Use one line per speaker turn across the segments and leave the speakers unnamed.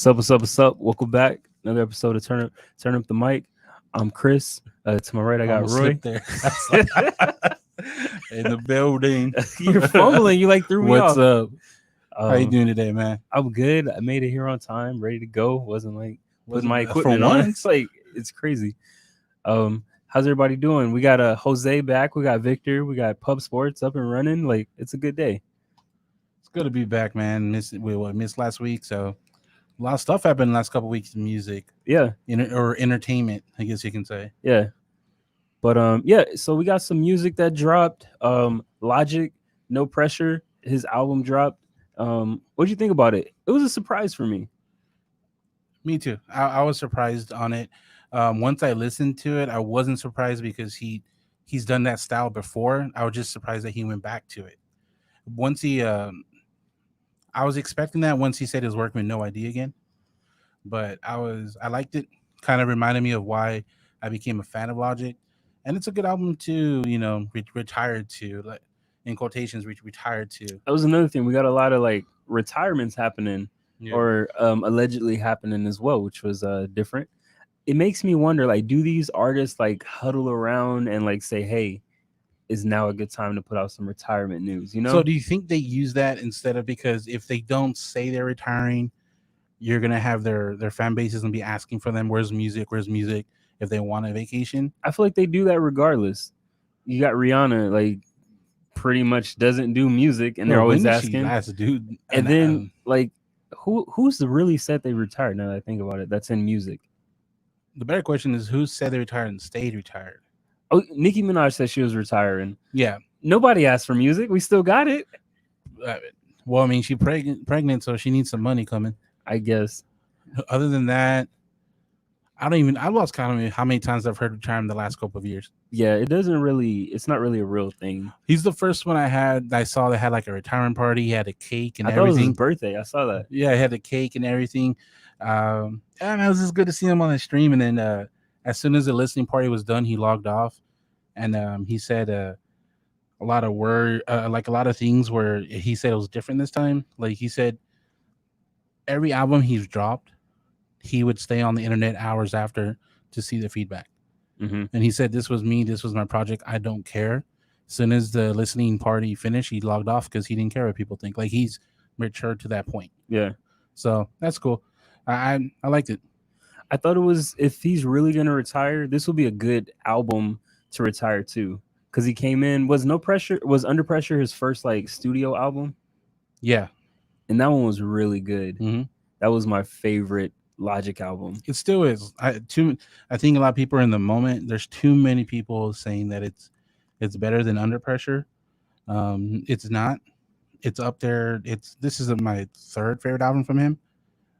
What's up? Welcome back. Another episode of Turn Up the Mic. I'm Chris. To my right, I got
Almost
Roy.
slipped there. In the building.
You're fumbling. You like threw me
What's
off.
up? How you
Um,
doing today, man?
I'm good. I made it here on time, ready to go. Wasn't like putting my
For
equipment on.
once.
It's like it's crazy. How's everybody doing? We got Jose back. We got Victor. We got Pub Sports up and running. Like it's a good day.
It's good to be back, man. Missed last week, so a lot of stuff happened in the last couple weeks in music,
Yeah,
or entertainment, I guess you can say.
yeah. But yeah. So we got some music that dropped. Logic, No Pressure. His album dropped. What'd you think about it? It was a surprise for me.
Me too. I was surprised on it. Once I listened to it, I wasn't surprised because he's done that style before. I was just surprised that he went back to it. Once he, I was expecting that once he said his work with No ID again, but I liked it. Kind of reminded me of why I became a fan of Logic, and it's a good album to retired to, like, in quotations, retired to.
That was another thing. We got a lot of like retirements happening
Yeah.
or allegedly happening as well, which was different. It makes me wonder, like, do these artists like huddle around and like say, "Hey, is now a good time to put out some retirement news?" You know?
So do you think they use that instead of, because if they don't say they're retiring, you're gonna have their fan bases and be asking for them, where's music, if they want a vacation.
I feel like they do that regardless. You got Rihanna, like, pretty much doesn't do music, and they're
When
always
did she
asking.
last, dude?
And then like, who's really said they retired? Now that I think about it, that's in music.
The better question is, who said they retired and stayed retired?
Oh, Nicki Minaj said she was retiring.
Yeah.
Nobody asked for music. We still got it,
Well, I mean, she's pregnant, so she needs some money coming.
I guess.
Other than that, I lost count of how many times I've heard retirement the last couple of years.
Yeah, it's not really a real thing.
He's the first one I saw that had like a retirement party. He had a cake and
I thought it was
everything.
his birthday. I saw that.
Yeah, he had a cake and everything. And it was just good to see him on the stream. And then as soon as the listening party was done, he logged off, and he said a lot of like a lot of things where he said it was different this time. Like he said, every album he's dropped, he would stay on the internet hours after to see the feedback.
Mm-hmm.
And he said, this was me, this was my project, I don't care. As soon as the listening party finished, he logged off because he didn't care what people think. Like, he's matured to that point.
Yeah.
So that's cool. I liked it.
I thought it was, if he's really gonna retire, this will be a good album to retire to. Because he came in, was Under Pressure his first like studio album?
Yeah.
And that one was really good.
Mm-hmm.
That was my favorite Logic album.
It still is. I think a lot of people are in the moment. There's too many people saying that it's better than Under Pressure. It's not. It's up there. This is my third favorite album from him,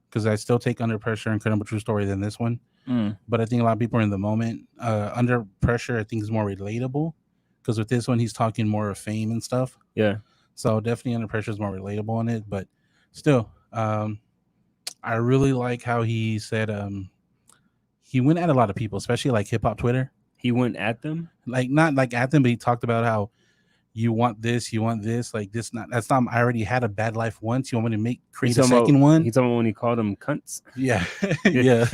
because I still take Under Pressure and Incredible True Story than this one. But I think a lot of people are in the moment. Under Pressure, I think, is more relatable, because with this one he's talking more of fame and stuff.
Yeah.
So definitely Under Pressure is more relatable on it, but still, I really like how he said he went at a lot of people, especially like hip hop Twitter.
He went at them,
like not like at them, but he talked about how you want this, like this. That's not. I already had a bad life once. You want me to create a second one?
He's talking about when he called them cunts.
Yeah, yeah.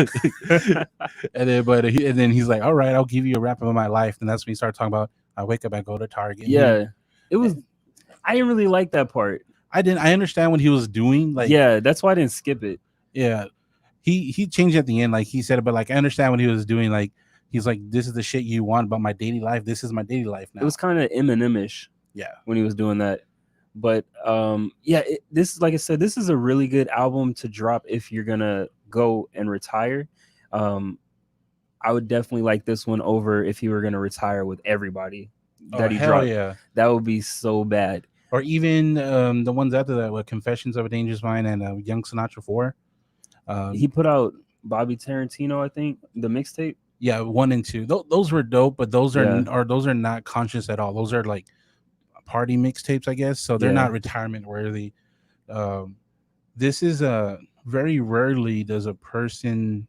and then he's like, "All right, I'll give you a wrap up of my life." And that's when he started talking about, I wake up, I go to Target.
Yeah, it was. I didn't really like that part.
I understand what he was doing. Like,
yeah, that's why I didn't skip it.
Yeah, he changed at the end. Like he said it, but like I understand what he was doing. Like he's like, this is the shit you want about my daily life. This is my daily life now.
It was kind of Eminem-ish.
Yeah,
when he was doing that. But yeah, this, like I said, this is a really good album to drop if you're gonna go and retire. I would definitely like this one over if you were gonna retire with everybody that he dropped.
Yeah,
that would be so bad.
Or even the ones after that, with Confessions of a Dangerous Mind and Young Sinatra 4.
He put out Bobby Tarantino, I think, the mixtape.
Yeah, 1 and 2. Those were dope, but those are not conscious at all. Those are like party mixtapes, I guess. So they're not retirement worthy. This is very rarely does a person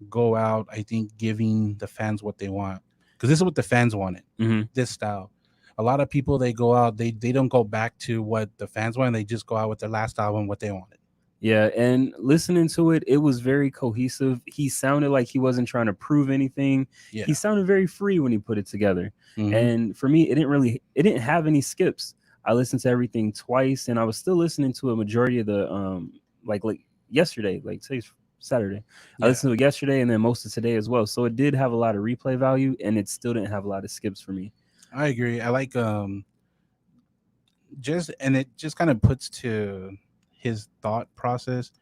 go out, I think, giving the fans what they want, because this is what the fans wanted. This style. A lot of people, they go out, they don't go back to what the fans want. They just go out with their last album, what they wanted.
Yeah, and listening to it, it was very cohesive. He sounded like he wasn't trying to prove anything.
Yeah.
He sounded very free when he put it together.
Mhm.
And for me, it didn't have any skips. I listened to everything twice, and I was still listening to a majority of the like yesterday, like today's Saturday. I
Yeah.
listened to it yesterday and then most of today as well. So it did have a lot of replay value, and it still didn't have a lot of skips for me.
I agree. I like just and it just kind of puts to his thought process.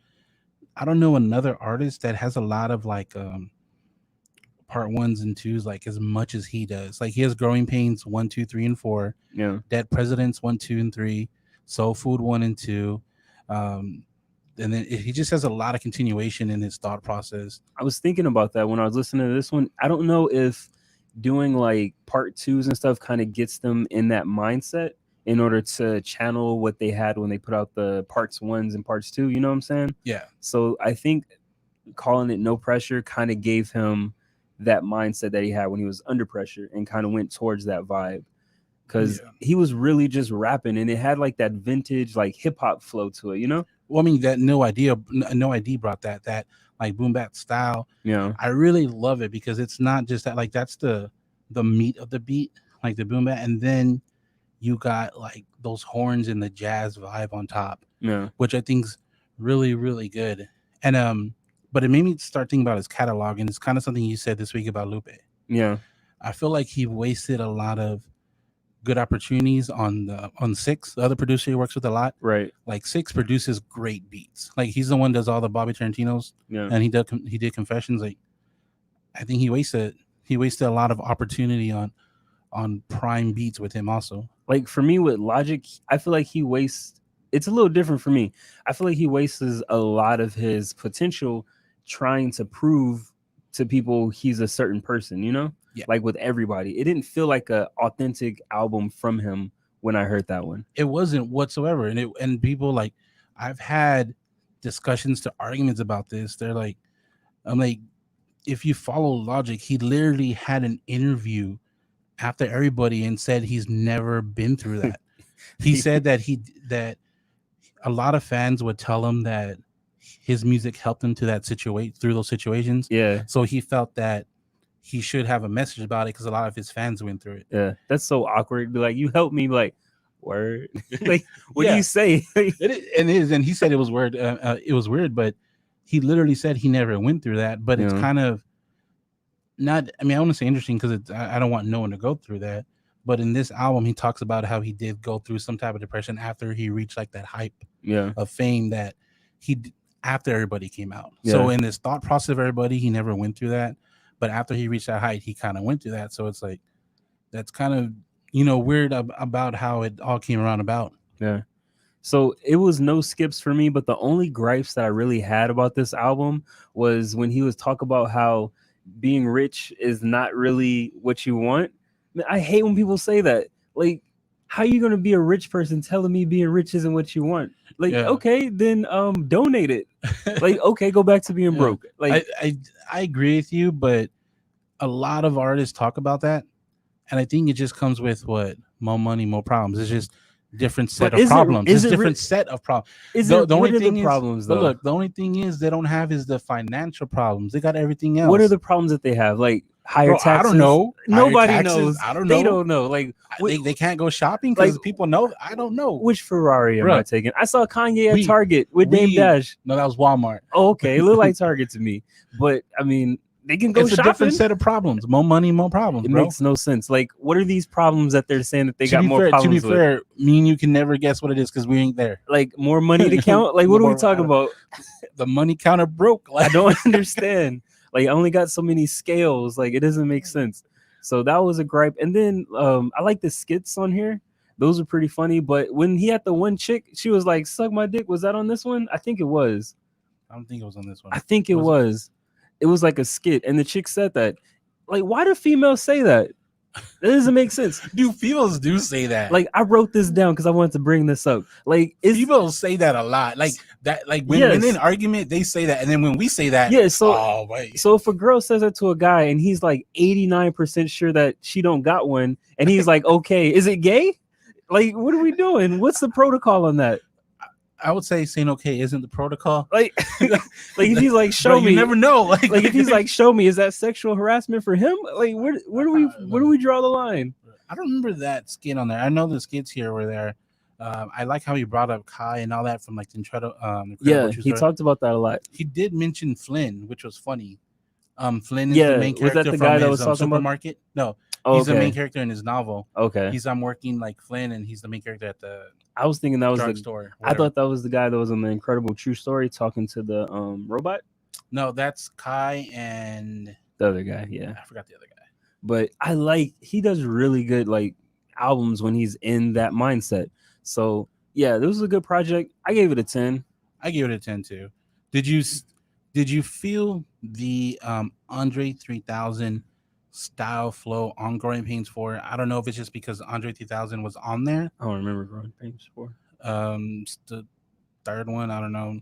I don't know another artist that has a lot of like part ones and twos like as much as he does. Like he has Growing Pains 1, 2, 3, and 4,
Yeah.
Dead Presidents 1, 2, and 3, Soul Food 1 and 2. And then he just has a lot of continuation in his thought process.
I was thinking about that when I was listening to this one. I don't know if doing like part twos and stuff kind of gets them in that mindset in order to channel what they had when they put out the parts ones and parts two. You know what I'm saying?
Yeah.
So I think calling it No Pressure kind of gave him that mindset that he had when he was under pressure and kind of went towards that vibe. Because he was really just rapping and it had like that vintage like hip hop flow to it, you know?
Well, I mean that No ID brought that like boom bap style.
Yeah.
I really love it because it's not just that, like that's the meat of the beat, like the boom bap, and then you got like those horns and the jazz vibe on top.
Yeah.
Which I think's really, really good. And but it made me start thinking about his catalog, and it's kind of something you said this week about Lupe.
Yeah.
I feel like he wasted a lot of good opportunities on Six, the other producer he works with a lot.
Right.
Like Six produces great beats. Like he's the one that does all the Bobby Tarantino's.
Yeah.
And he did Confessions. Like I think he wasted a lot of opportunity on prime beats with him also.
Like for me with Logic, I feel like he wastes. It's a little different for me. I feel like he wastes a lot of his potential trying to prove to people he's a certain person, you know?
Yeah.
Like with everybody. It didn't feel like a authentic album from him when I heard that one.
It wasn't whatsoever. And people like, I've had discussions to arguments about this. They're like, I'm like, if you follow Logic, he literally had an interview after everybody and said he's never been through that. He said that that a lot of fans would tell him that his music helped him to that through those situations.
Yeah.
So he felt that he should have a message about it because a lot of his fans went through it.
Yeah. That's so awkward. Be like, you helped me, like, word. Like, what do you say?
It is. And he said it was weird. It was weird, but he literally said he never went through that. But it's kind of not, I mean, I want to say interesting because I don't want no one to go through that. But in this album, he talks about how he did go through some type of depression after he reached like that hype of fame that after everybody came out. Yeah. So in this thought process of everybody, he never went through that. But after he reached that height, he kind of went through that. So it's like, that's kind of, weird about how it all came around about.
Yeah. So it was no skips for me, but the only gripes that I really had about this album was when he was talking about how being rich is not really what you want. I hate when people say that. Like, how are you going to be a rich person telling me being rich isn't what you want? Like, okay, then donate it. Like, okay, go back to being broke. Like,
I agree with you, but a lot of artists talk about that, and I think it just comes with what more money, more problems. It's just different set of problems. It's different set of problems. The only thing is, problems, though? But look, the only thing is they don't have is the financial problems. They got everything else.
What are the problems that they have? Like higher taxes?
I don't know.
Nobody knows.
I don't know.
They don't know. Like
they can't go shopping because people know. I don't know.
Which Ferrari am I taking? I saw Kanye at Target with Dame Dash.
No, that was Walmart.
Oh, okay, it looked like Target to me. But I mean, they can go shopping.
It's a different set of problems. More money, more problems.
It makes no sense. Like, what are these problems that they're saying that they got more problems with?
To be fair, me and you can never guess what it is because we ain't there.
Like, more money to count? Like, what are we talking about?
The money counter broke.
Like, I don't understand. Like, I only got so many scales. Like, it doesn't make sense. So that was a gripe. And then I like the skits on here. Those are pretty funny. But when he had the one chick, she was like, suck my dick. Was that on this one? I think it was.
I don't think it was on this one.
I think it was. It was like a skit, and the chick said that. Like, why do females say that? That doesn't make sense.
Dude, females do say that.
Like, I wrote this down because I wanted to bring this up. Like,
females say that a lot. Like that. Like when in an argument, they say that, and then when we say that,
so if a girl says that to a guy, and he's like 89% sure that she don't got one, and he's like, okay, is it gay? Like, what are we doing? What's the protocol on that?
I would say saying okay isn't the protocol.
Like, like if he's like, show
Bro,
me,
you never know.
like if he's like, show me, is that sexual harassment for him? Like, where do we draw the line?
I don't remember that skit on there. I know the skits here were there. I like how he brought up Kai and all that from like the Incredible
Yeah,
True
he
Story.
talked about that a lot.
He did mention Flynn, which was funny. Flynn is
Yeah,
the main
was that
character
the
from
guy that
his
was talking about-
supermarket. No,
Oh,
he's the main
okay,
character in his novel.
okay.
He's working like Flynn, and he's the main character at the
I was thinking that was the.
drugstore.
I thought that was the guy that was in the Incredible True Story talking to the robot.
No, that's Kai and
The other guy, yeah.
I forgot the other guy.
But he does really good like albums when he's in that mindset. So yeah, this was a good project. I gave it a 10.
I gave it a 10 too. Did you feel the Andre 3000 style flow on Growing Pains 4? I don't know if it's just because Andre 3000 was on there.
I don't remember Growing Pains 4.
It's the third one. I don't know.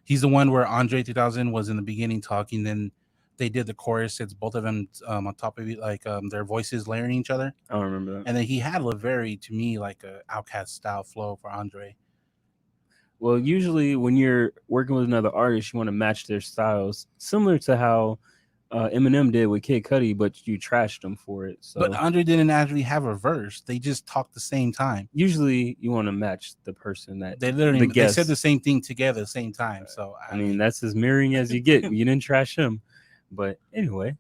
He's the one where Andre 3000 was in the beginning talking. Then they did the chorus. It's both of them on top of it, like their voices layering each other.
I don't remember that.
And then he had a very, to me, like a Outkast style flow for Andre.
Well, usually when you're working with another artist, you want to match their styles, similar to how Eminem did with Kid Cudi, but you trashed them for it. So
But Andre didn't actually have a verse. They just talked the same time.
usually you want to match the person that
They literally
the
they
guest.
said the same thing together at the same time. So
I mean, that's as mirroring as you get. You didn't trash him. But anyway,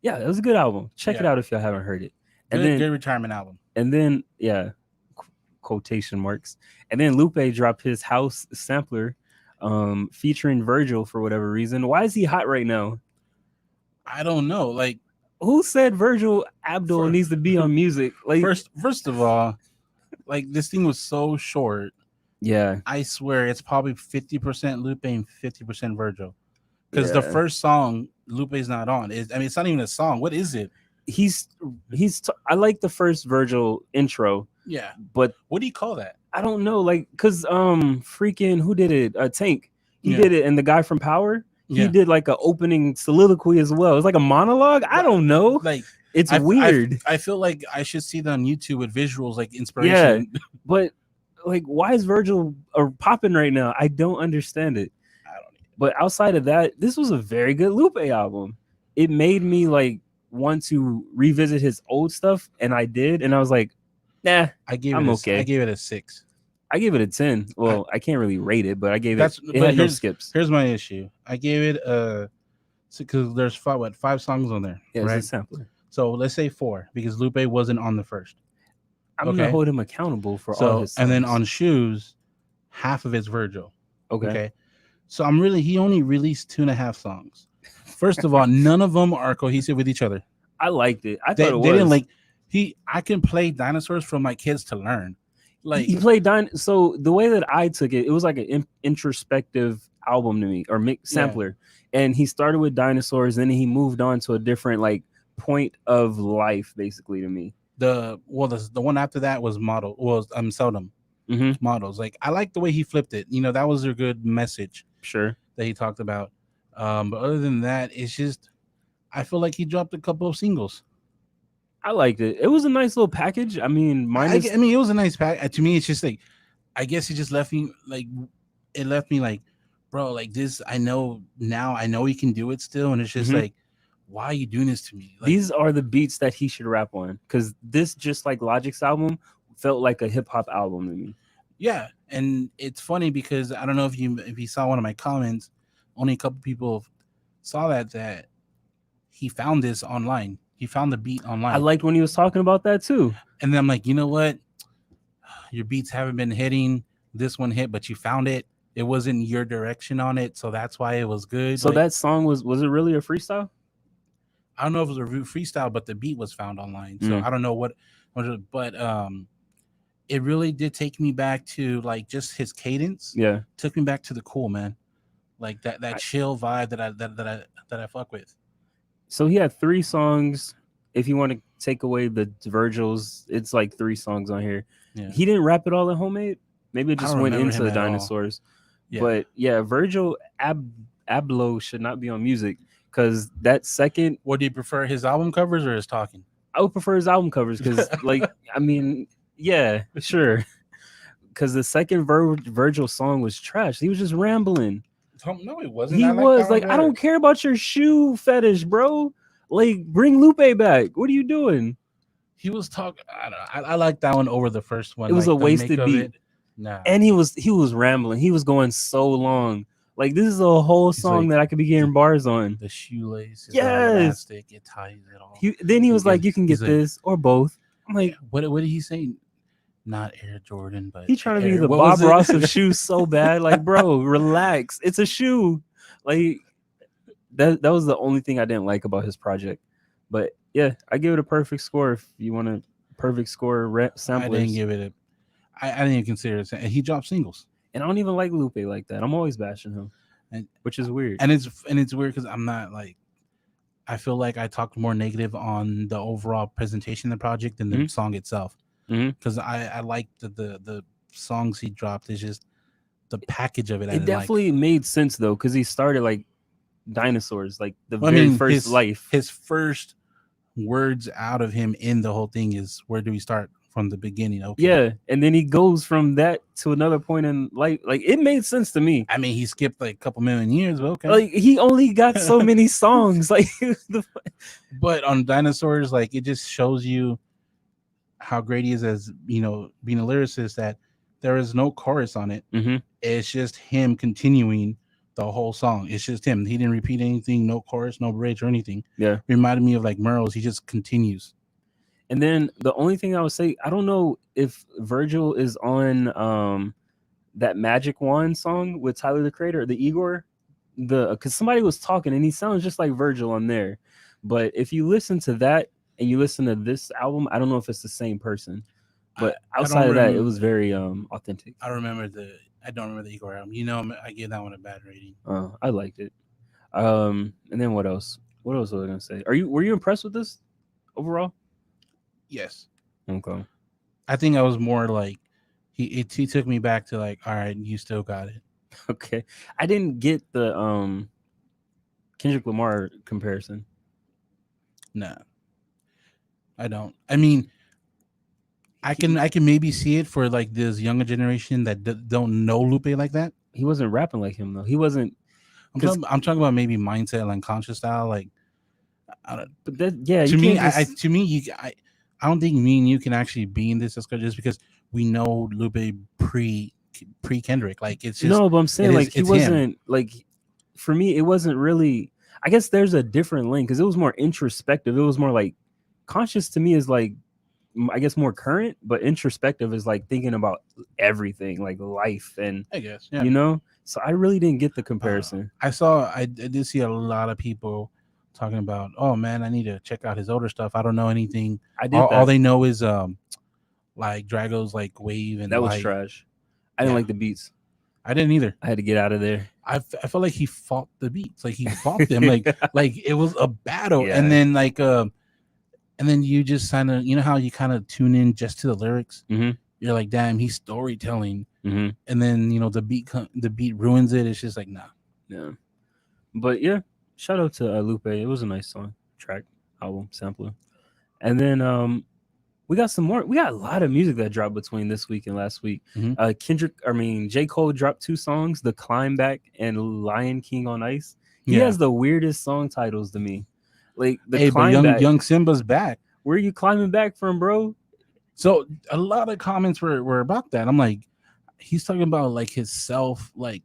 yeah, it was a good album. Check it
Yeah.
out if y'all haven't heard it. And
good,
then
good retirement album.
and then yeah, quotation marks. And then Lupe dropped his house sampler featuring Virgil for whatever reason. Why is he hot right now?
I don't know. Like
Who said Virgil Abloh
For-
needs to be on music? Like
first of all, like this thing was so short.
yeah,
I swear it's probably 50% Lupe and 50% Virgil. Because the
Yeah.
first song Lupe's not on. It's not even a song. What is it?
I like the first Virgil intro,
Yeah.
but
What do you call that?
I don't know, like, cause freaking who did it? Tank. He
Yeah.
did it, and the guy from Power,
Yeah.
he did like an opening soliloquy as well. It's like a monologue. I don't know.
Like
It's
I-
weird,
I feel like I should see that on YouTube with visuals like inspiration.
but like, why is Virgil popping right now? I don't understand it.
I don't know.
But outside of that, this was a very good Lupe album. It made me like want to revisit his old stuff, and I did, and I was like, nah,
I gave
I'm
it
okay.
I gave it a 6.
I gave it a 10. Well, I can't really rate it, but I gave
That's-
it
but
had no
here's-
skips.
Here's my issue. I gave it a because there's five songs on there,
Yeah, it's
right?
a sampler.
So let's say 4 because Lupe wasn't on the first.
I'm gonna
Okay.
hold him accountable for all
So
his
and then
songs.
on Shoes, half of it's Virgil.
okay.
Okay. So he only released 2.5 songs. First of all, none of them are cohesive with each other.
I liked it. I
They
thought it was.
didn't like I can play dinosaurs for my kids to learn. Like
he played so the way that I took it, it was like an introspective album to me, or sampler. And he started with dinosaurs, then he moved on to a different like point of life, basically, to me.
the one after that was Seldom
Mm-hmm.
Models. Like I like the way he flipped it. You know, that was a good message
Sure.
that he talked about. But other than that, it's just I feel like he dropped a couple of singles.
I liked it. It was a nice little package. I mean,
I mean, it was a nice pack. To me, it's just like I guess it just left me like, bro, like this. I know he can do it still, and it's just
Mhm.
like, why are you doing this to me? Like,
these are the beats that he should rap on, because this, just like Logic's album, felt like a hip hop album to me.
yeah, and it's funny because I don't know if you saw one of my comments. Only a couple people saw that he found this online. He found the beat online.
I liked when he was talking about that too.
And then I'm like, you know what? Your beats haven't been hitting. This one hit, but you found it. It wasn't your direction on it, so that's why it was good.
So
Like,
that song was it really a freestyle?
I don't know if it was a freestyle, but the beat was found online. So I don't know what but it really did take me back to like just his cadence.
Yeah.
Took me back to the Cool, man. Like that chill vibe that I fuck with.
So he had 3 songs. If you want to take away the Virgils, it's like 3 songs on here.
Yeah.
He didn't rap it all in Homemade. Maybe it
I
just
don't
went
remember
into
him
the
at all.
dinosaurs.
Yeah.
But yeah, Virgil Abloh should not be on music, because that second,
What do you prefer, his album covers or his talking?
I would prefer his album covers, because like, I mean, yeah, sure. because the second Virgil song was trash. He was just rambling.
No, it wasn't.
He
I like
was
that one
like, I
better.
don't care about your shoe fetish, bro. Like, bring Lupe back. What are you doing?
He was talking. I don't know. I like that one over the first one.
It was
like,
a
the make
wasted
of
beat.
it. Nah.
And he was rambling. He was going so long. Like, this is a whole
He's
song
like,
that I could be getting bars on.
The shoelace is
Yes.
elastic. It ties it all.
Then he was
He
like, you can
he's
get
like-
this or both. I'm like,
What did he say? Not Air Jordan, but
he's trying to be
Air-
the
what
Bob
was it?
Ross of shoes so bad. Like, bro, relax. It's a shoe. Like, that was the only thing I didn't like about his project. But yeah, I give it a perfect score if you want a perfect score
I
samplers.
didn't give it I didn't even consider it. He dropped singles,
And I don't even like Lupe like that. I'm always bashing him,
And-
which is weird.
and it's weird because I'm not like. I feel like I talked more negative on the overall presentation of the project than the
Mhm.
song itself.
Mhm.
Because I like the songs he dropped. It's just the package of it. I
It
didn't like.
definitely made sense though, because he started like dinosaurs, like the
Well, I
very
mean,
first life.
His first words out of him in the whole thing is, "Where do we start from the beginning?" Okay.
Yeah, and then he goes from that to another point in life. Like, it made sense to me.
I mean, he skipped like a couple million years, but okay.
Like, he only got so many songs. Like,
But on Dinosaurs, like, it just shows you how great he is as, being a lyricist, that there is no chorus on it.
Mhm.
It's just him continuing the whole song. It's just him. He didn't repeat anything, no chorus, no bridge or anything.
Yeah.
Reminded me of like Merle's. He just continues.
And then the only thing I would say, I don't know if Virgil is on that Magic Wand song with Tyler the Creator, the Igor, because somebody was talking and he sounds just like Virgil on there. But if you listen to that and you listen to this album, I don't know if it's the same person. But
I don't
outside of that, it
remember-
was very authentic.
I don't remember the Igor album. I gave that one a bad rating.
I liked it. And then what else? What else was I gonna say? Were you impressed with this overall?
Yes.
Okay.
I think I was more like he took me back to like, all right, you still got it.
Okay. I didn't get the Kendrick Lamar comparison.
No, I don't. I mean, I can maybe see it for like this younger generation that don't know Lupe like that.
He wasn't rapping like him though. He wasn't.
I'm talking about maybe mindset and unconscious style. Like, I don't,
But that, yeah.
to
you
me,
can't
I
just-
I don't think me and you can actually be in this discussion just because we know Lupe pre Kendrick. Like, it's just
no, but I'm saying
it is-
like he
it's him.
wasn't like. For me, it wasn't really. I guess there's a different lane because it was more introspective. It was more like conscious to me is like, I guess more current, but introspective is like thinking about everything, like life and
I guess, yeah.
you know. So I really didn't get the comparison.
I did see a lot of people talking about, oh man, I need to check out his older stuff. I don't know anything.
I did
All they know is like Drago's like Wave and
that was
Light.
trash. I didn't
Yeah.
like the beats.
I didn't either.
I had to get out of there.
I felt like he fought the beats, like he fought them, like it was a battle.
Yeah.
And then and then you just kind of, how you kind of tune in just to the lyrics.
Mhm.
You're like, damn, he's storytelling.
Mm-hmm.
And then the beat ruins it. It's just like, nah.
Yeah, but yeah, shout out to Lupe. It was a nice song, track, album, sampler. And then we got some more. We got a lot of music that dropped between this week and last week.
Mhm.
J. Cole dropped 2 songs, The Climb Back and Lion King on Ice. He
Yeah.
has the weirdest song titles to me. Like the
Hey, but
Climb Back.
young Simba's back.
Where are you climbing back from, bro?
So a lot of comments were about that. I'm like, he's talking about like his self like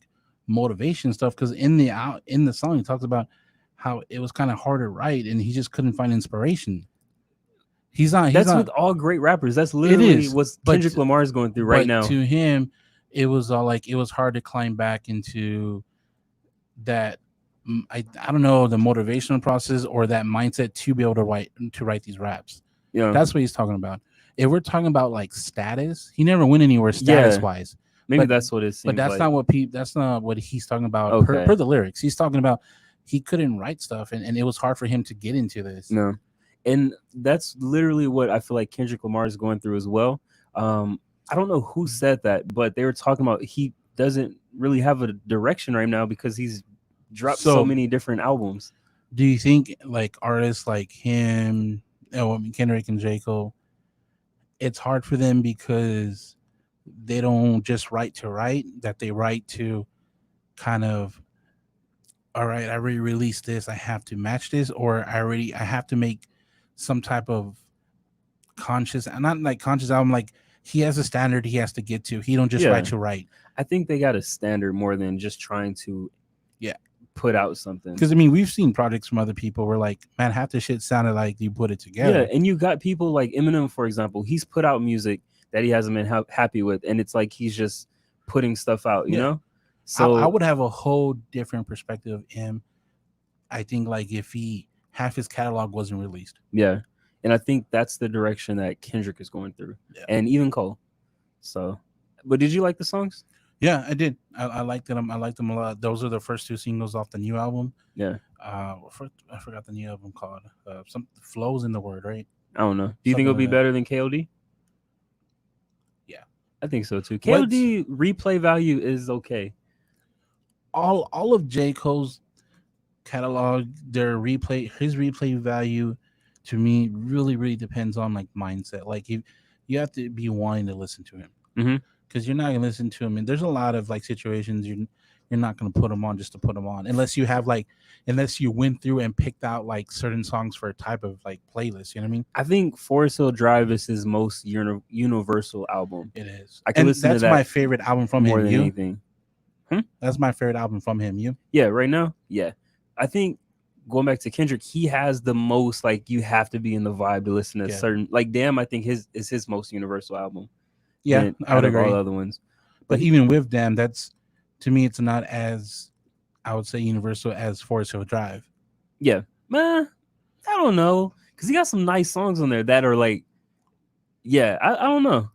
motivation stuff, because in the song he talks about how it was kind of hard to write and he just couldn't find inspiration.
That's with all great rappers. That's literally
is,
what
but-
Kendrick Lamar is going through right
but
now.
To him, it was all like it was hard to climb back into that. I don't know, the motivational process or that mindset to be able to write these raps.
Yeah,
That's what he's talking about. If we're talking about like status, he never went anywhere status wise.
maybe
but-
that's what it seems
But that's
like.
not what he's talking about
Okay.
per the lyrics. He's talking about he couldn't write stuff and it was hard for him to get into this.
No, and that's literally what I feel like Kendrick Lamar is going through as well. I don't know who said that, but they were talking about he doesn't really have a direction right now because he's dropped so
So-
many different albums.
Do you think like artists like him, Kendrick and J. Cole, it's hard for them because they don't just write to write, that they write to kind of, all right, I already released this, I have to match this, or I have to make some type of conscious, and not like conscious album, like he has a standard he has to get to. He don't just write
Yeah,
to write.
I think they got a standard more than just trying to
Yeah.
put out something.
Because I mean, we've seen projects from other people where like, man, half the shit sounded like you put it together.
Yeah, and you got people like Eminem, for example. He's put out music that he hasn't been happy with, and it's like he's just putting stuff out, you
Yeah.
know.
I
So
would have a whole different perspective of him. I think like if he half his catalog wasn't released.
yeah, and I think that's the direction that Kendrick is going through,
Yeah.
and even Cole. So, but did you like the songs?
Yeah, I did. I liked them. I liked them a lot. Those are the first two singles off the new album.
Yeah,
I forgot the new album called. Some flows in the word, right?
I don't know. Do you think
Something
it'll be
like that.
better than KOD?
Yeah.
I think so too.
What's-
KOD replay value is okay.
All of J. Cole's catalog, his replay value to me really depends on like mindset. Like you have to be wanting to listen to him.
Mhm.
Because you're not gonna listen to him, and there's a lot of like situations you're not gonna put them on just to put them on, unless you went through and picked out like certain songs for a type of like playlist. You know what I mean?
I think Forest Hill Drive is his most universal album.
It is.
I can
and
listen to
that's
that
my favorite album from
more
him.
than
You?
anything.
That's my favorite album from him. You?
Yeah, right now, yeah. I think going back to Kendrick, he has the most like you have to be in the vibe to listen to
Yeah.
certain like Damn. I think his is his most universal album.
Yeah,
than
I would
out of
agree.
all the other ones.
But even with them, that's to me, it's not as I would say universal as Forest Hill Drive.
Yeah, man, I don't know because he got some nice songs on there that are like, yeah, I don't know.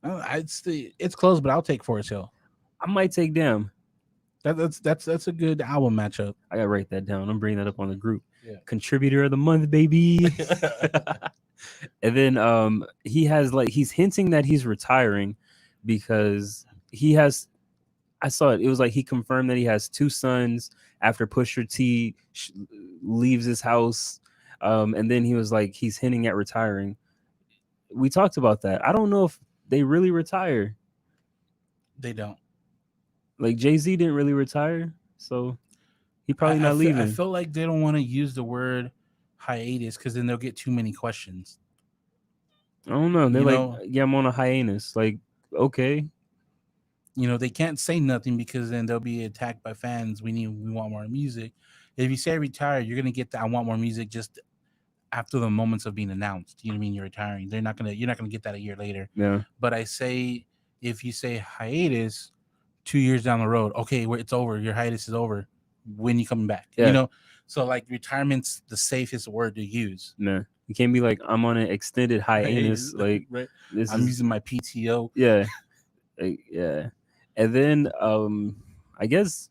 It's close, but I'll take Forest Hill.
I might take Damn.
That's a good album matchup.
I gotta write that down. I'm bringing that up on the group.
Yeah.
Contributor of the month, baby. And then he's hinting that he's retiring because he has. I saw it. It was like he confirmed that he has 2 sons after Pusha T leaves his house, and then he was like he's hinting at retiring. We talked about that. I don't know if they really retire.
They don't.
Like Jay-Z didn't really retire, so he probably not leaving.
I feel like they don't want to use the word hiatus because then they'll get too many questions.
I don't know. They're yeah, I'm on a hiatus. Like, okay.
They can't say nothing because then they'll be attacked by fans. We want more music. If you say retire, you're gonna get the I want more music just after the moments of being announced. You know what I mean? You're retiring. You're not gonna get that a year later.
Yeah.
But I say if you say hiatus 2 years down the road, okay, where it's over, your hiatus is over. When you coming back?
Yeah.
So like retirement's the safest word to use.
No. You can't be like I'm on an extended hiatus. Like
right.
I'm
using my PTO.
Yeah. Yeah. And then I guess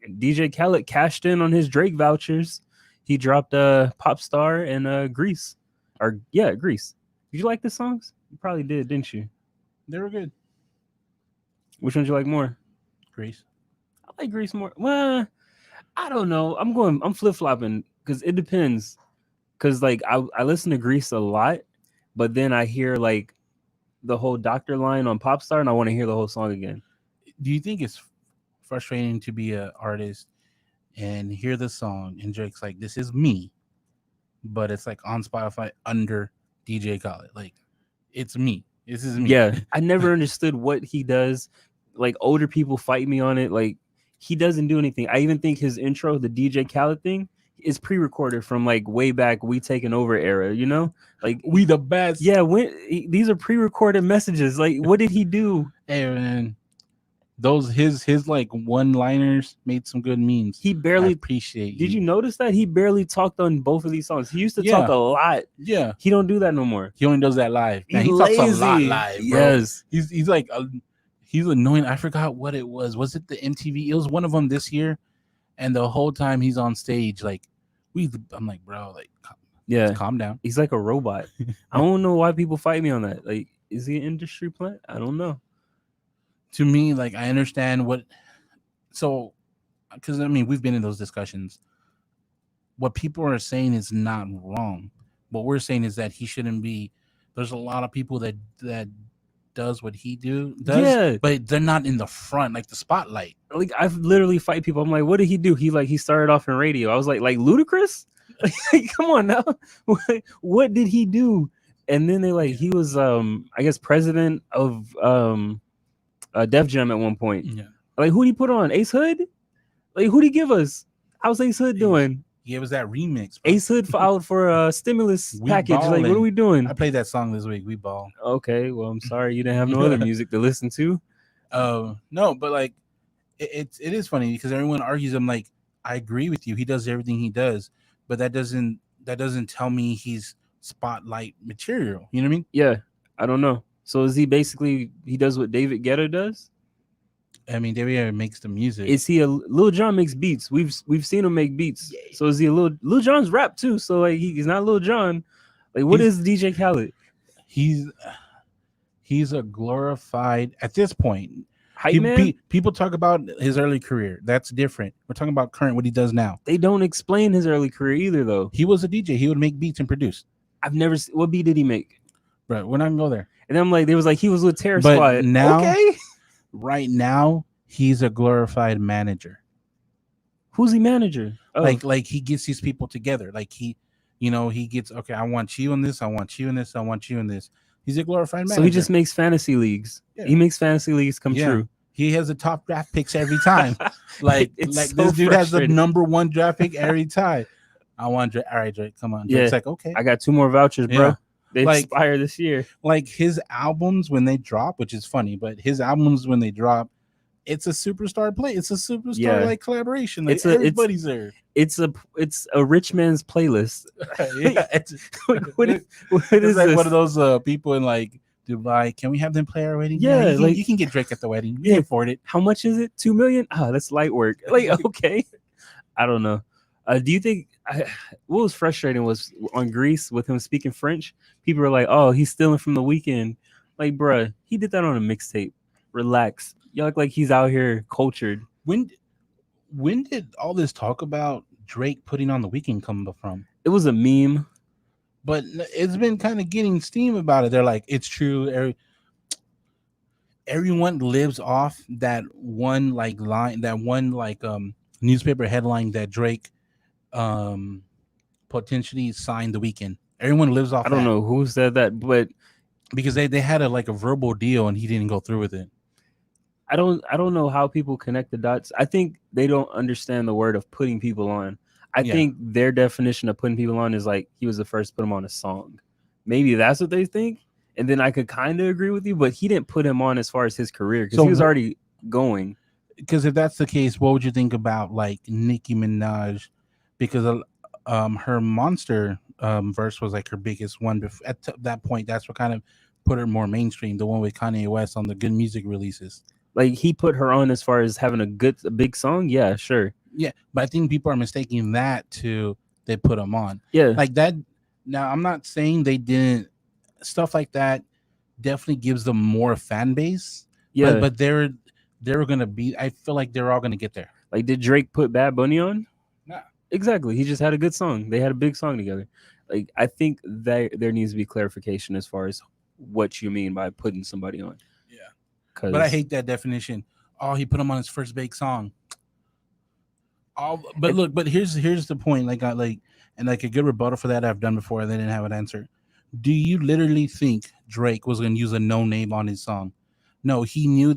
DJ Khaled cashed in on his Drake vouchers. He dropped Pop Star and Grease. Grease. Did you like the songs? You probably did, didn't you?
They were good.
Which ones you like more?
Grease.
I like Grease more. Well, I don't know. I'm flip-flopping because it depends. Because like I listen to Grease a lot, but then I hear like the whole Doctor line on Popstar, and I want to hear the whole song again.
Do you think it's frustrating to be an artist and hear the song and Drake's like, "This is me," but it's like on Spotify under DJ Khaled, like it's me. This is me.
Yeah, I never understood what he does. Like older people fight me on it. Like he doesn't do anything. I even think his intro, the DJ Khaled thing, is pre-recorded from like way back We Taking Over era. You know, like
we the best.
Yeah, these are pre-recorded messages. Like, what did he do?
Hey man, those his like one-liners made some good memes.
He barely
appreciate.
Did you notice that he barely talked on both of these songs? He used to talk a lot.
Yeah,
he don't do that no more.
He only does that live. Man, he
lazy.
talks a lot live. Bro.
Yes,
he's like he's annoying. I forgot what it was. Was it the MTV? It was one of them this year, and the whole time he's on stage, like I'm like, bro, like,
yeah,
calm down.
He's like a robot. I don't know why people fight me on that. Like, is he an industry plant? I don't know.
To me, like, I understand because I mean, we've been in those discussions. What people are saying is not wrong. What we're saying is that he shouldn't be. There's a lot of people that does what he does,
Yeah.
but they're not in the front, like the spotlight.
Like I've literally fight people. I'm like, what did he do? He started off in radio. I was like Ludacris? Like, come on now. What did he do? And then he was I guess president of Def Jam at one point.
Yeah.
Like, who did he put on? Ace Hood? Like, who did he give us? How's Ace Hood doing?
He was that remix. Bro.
Ace Hood filed for a stimulus package.
Ballin'.
Like, what are we doing?
I played that song this week. We ball.
Okay, well, I'm sorry you didn't have no other music to listen to.
No, but like it is funny because everyone argues. I'm like, I agree with you. He does everything he does, but that doesn't tell me he's spotlight material. You know what I mean?
Yeah, I don't know. So is he basically he does what David Guetta does?
I mean, David Guetta makes the music.
Is he a Lil Jon makes beats? We've seen him make beats.
Yay.
So is he a Lil Jon's rap too? So like he's not Lil Jon. Like what is DJ Khaled?
He's a glorified at this point.
Hype man?
People talk about his early career. That's different. We're talking about current what he does now.
They don't explain his early career either, though.
He was a DJ. He would make beats and produce.
I've never seen what beat did he make?
Bro, we're not gonna go there.
And then I'm like, there was like he was with Terror
But
Squad.
now,
okay.
Right now, he's a glorified manager.
Who's he manager? Oh.
Like he gets these people together. Like he gets okay. I want you in this. I want you in this. I want you in this. He's a glorified manager.
So he just makes fantasy leagues. Yeah. He makes fantasy leagues come true.
He has the top draft picks every time. like
so
this dude has the number one draft pick every time. I want Drake. All right, Drake, come on. Drake's like, okay.
I got 2 more vouchers, bro. They expire this year. Like
his albums when they drop, which is funny, but his albums when they drop, it's a superstar play. It's a superstar like collaboration. Like everybody's there.
It's a rich man's playlist.
What is like this? One of those people in like Dubai. Can we have them play our wedding?
Yeah,
you can get Drake at the wedding. You can afford it.
How much is it? 2 million? Oh, that's light work. Like, okay. I don't know. Do you think what was frustrating was on Grease with him speaking French? People were like, "Oh, he's stealing from The Weeknd." Like, bruh, he did that on a mixtape. Relax. You look like he's out here cultured.
When did all this talk about Drake putting on The Weeknd come from?
It was a meme,
but it's been kind of getting steam about it. They're like, it's true. Everyone lives off that one like line, that one like newspaper headline that Drake potentially signed The Weeknd. Everyone lives off.
I don't know who said that, but
because they had a verbal deal and he didn't go through with it.
I don't know how people connect the dots. I think they don't understand the word of putting people on. I think their definition of putting people on is like he was the first to put him on a song. Maybe that's what they think. And then I could kind of agree with you, but he didn't put him on as far as his career because he was already going.
Because if that's the case, what would you think about like Nicki Minaj? Because her Monster verse was like her biggest one. At that point, that's what kind of put her more mainstream. The one with Kanye West on the Good Music releases.
Like he put her on as far as having a big song. Yeah, sure.
Yeah, but I think people are mistaking that to they put him on.
Yeah,
like that. Now I'm not saying they didn't. Stuff like that definitely gives them more fan base. Yeah, but they're gonna be. I feel like they're all gonna get there.
Like, did Drake put Bad Bunny on?
Nah.
Exactly. He just had a good song. They had a big song together. Like, I think that there needs to be clarification as far as what you mean by putting somebody on.
Yeah. But I hate that definition. Oh, he put him on his first big song. But here's the point. And a good rebuttal for that I've done before. They didn't have an answer. Do you literally think Drake was going to use a no name on his song? No, he knew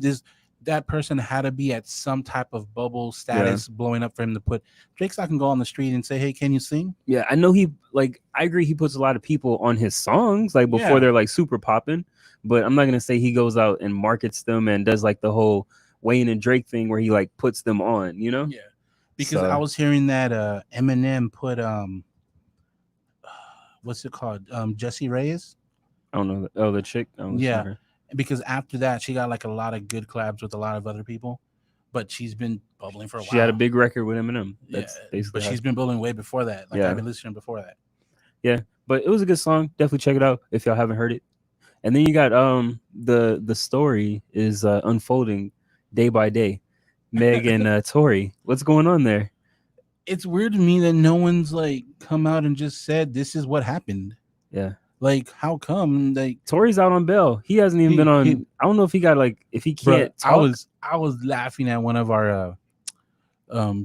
that person had to be at some type of bubble status blowing up for him to put. Drake's not going to go on the street and say, "Hey, can you sing?"
Yeah, I know I agree. He puts a lot of people on his songs before they're like super popping. But I'm not going to say he goes out and markets them and does like the whole Wayne and Drake thing where he like puts them on, you know?
Yeah. Because I was hearing that Eminem put what's it called? Jessie Reyes.
I don't know. The chick.
Yeah. Because after that, she got like a lot of good collabs with a lot of other people, but she's been bubbling for a while.
She had a big record with Eminem.
But she's been bubbling way before that. I've been listening before that.
Yeah, but it was a good song. Definitely check it out if y'all haven't heard it. And then you got the story is unfolding day by day. Meg and Tory, what's going on there?
It's weird to me that no one's like come out and just said this is what happened.
Yeah,
Like, how come? Like,
Tori's out on bail. He hasn't even been on. I don't know if he got like if he
bro,
can't talk.
I was laughing at one of our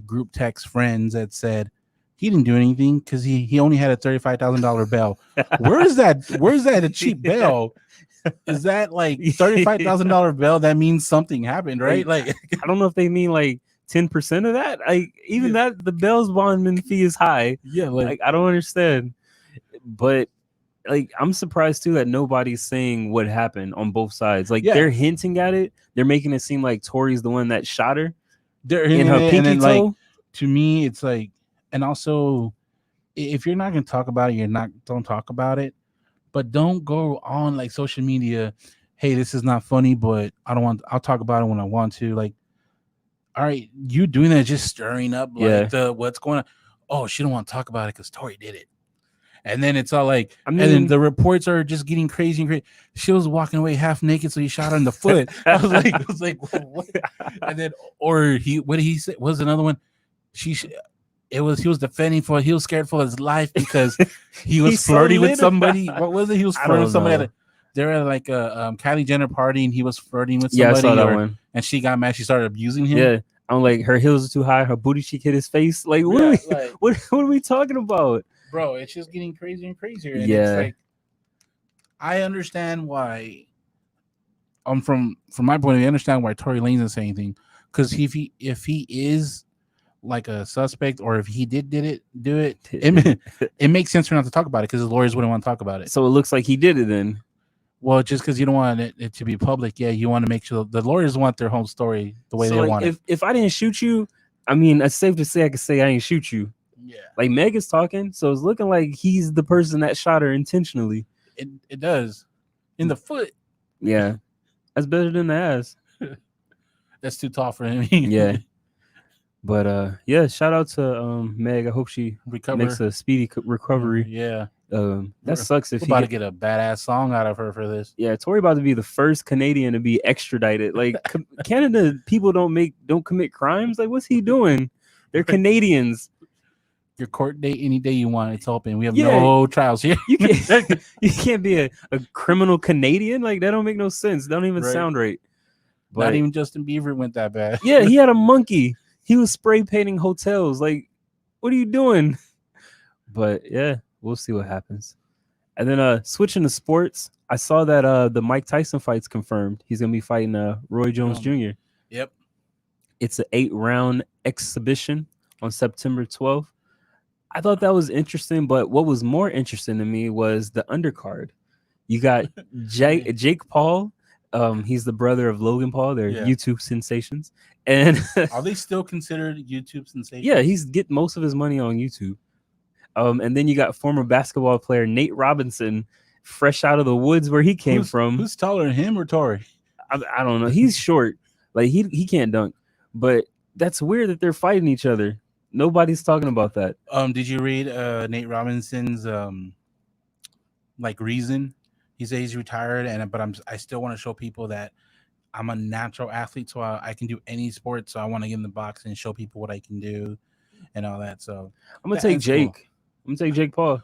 group text friends that said he didn't do anything because he only had a $35,000 bail. Where's that a cheap bail? Is that like $35,000 bail? That means something happened, right? Like,
I don't know if they mean like 10% of that. Like even that the bail's bondman fee is high.
yeah,
Like I don't understand. But like I'm surprised too that nobody's saying what happened on both sides. Like they're hinting at it. They're making it seem like Tori's the one that shot her in her pinky toe.
Like, to me, it's like, and also, if you're not gonna talk about it, don't talk about it. But don't go on like social media. Hey, this is not funny, but I'll talk about it when I want to. Like, all right, you doing that just stirring up like what's going on. Oh, she don't want to talk about it because Tori did it. And then it's all like, and then the reports are just getting crazy and crazy. She was walking away half naked, so he shot her in the foot. I was like, what? And then, what did he say? Was another one? He was defending he was scared for his life because he was flirting with somebody. What was it? He was flirting with somebody. They're at like a Kylie Jenner party, and he was flirting with somebody.
Yeah, I saw that one.
And she got mad. She started abusing him.
Yeah, I'm like, her heels are too high. Her booty cheek hit his face. Like, what are we talking about?
Bro, it's just getting crazier and crazier. And it's like, I understand why. From my point of view, I understand why Tory Lanez isn't saying anything. Because if he is like a suspect, or if he do it, it makes sense for not to talk about it because his lawyers wouldn't want to talk about it.
So it looks like he did it then.
Well, just because you don't want it to be public, you want to make sure the lawyers want their whole story the way they want it.
If I didn't shoot you, I mean, it's safe to say I could say I didn't shoot you.
Yeah,
like Meg is talking, so it's looking like he's the person that shot her intentionally.
It does in the foot.
Yeah, that's better than the ass.
That's too tall for him.
Yeah, but shout out to Meg. I hope she makes a speedy recovery.
Yeah.
That sucks if
we're about to get a badass song out of her for this.
Yeah, Tori about to be the first Canadian to be extradited. Like Canada people don't commit crimes. Like what's he doing? They're Canadians.
Your court date any day you want. It's open. We have no trials here.
You can't be a criminal Canadian. Like that don't make no sense. That don't even sound right.
But not even Justin Bieber went that bad.
Yeah, he had a monkey. He was spray painting hotels. Like, what are you doing? But yeah, we'll see what happens. And then switching to sports, I saw that the Mike Tyson fight's confirmed. He's gonna be fighting Roy Jones Jr.
Yep.
It's an 8-round exhibition on September 12th. I thought that was interesting, but what was more interesting to me was the undercard. You got Jake Paul. He's the brother of Logan Paul. They're YouTube sensations. And
are they still considered YouTube sensations?
Yeah, he's getting most of his money on YouTube. And then you got former basketball player Nate Robinson, fresh out of the woods where he came from.
Who's taller than him or Tory?
I don't know. He's short. Like he can't dunk. But that's weird that they're fighting each other. Nobody's talking about that.
Did you read Nate Robinson's reason? He says he's retired, but I still want to show people that I'm a natural athlete, so I can do any sport. So I want to get in the box and show people what I can do, and all that. So
I'm gonna take Jake. Cool. I'm gonna take Jake Paul.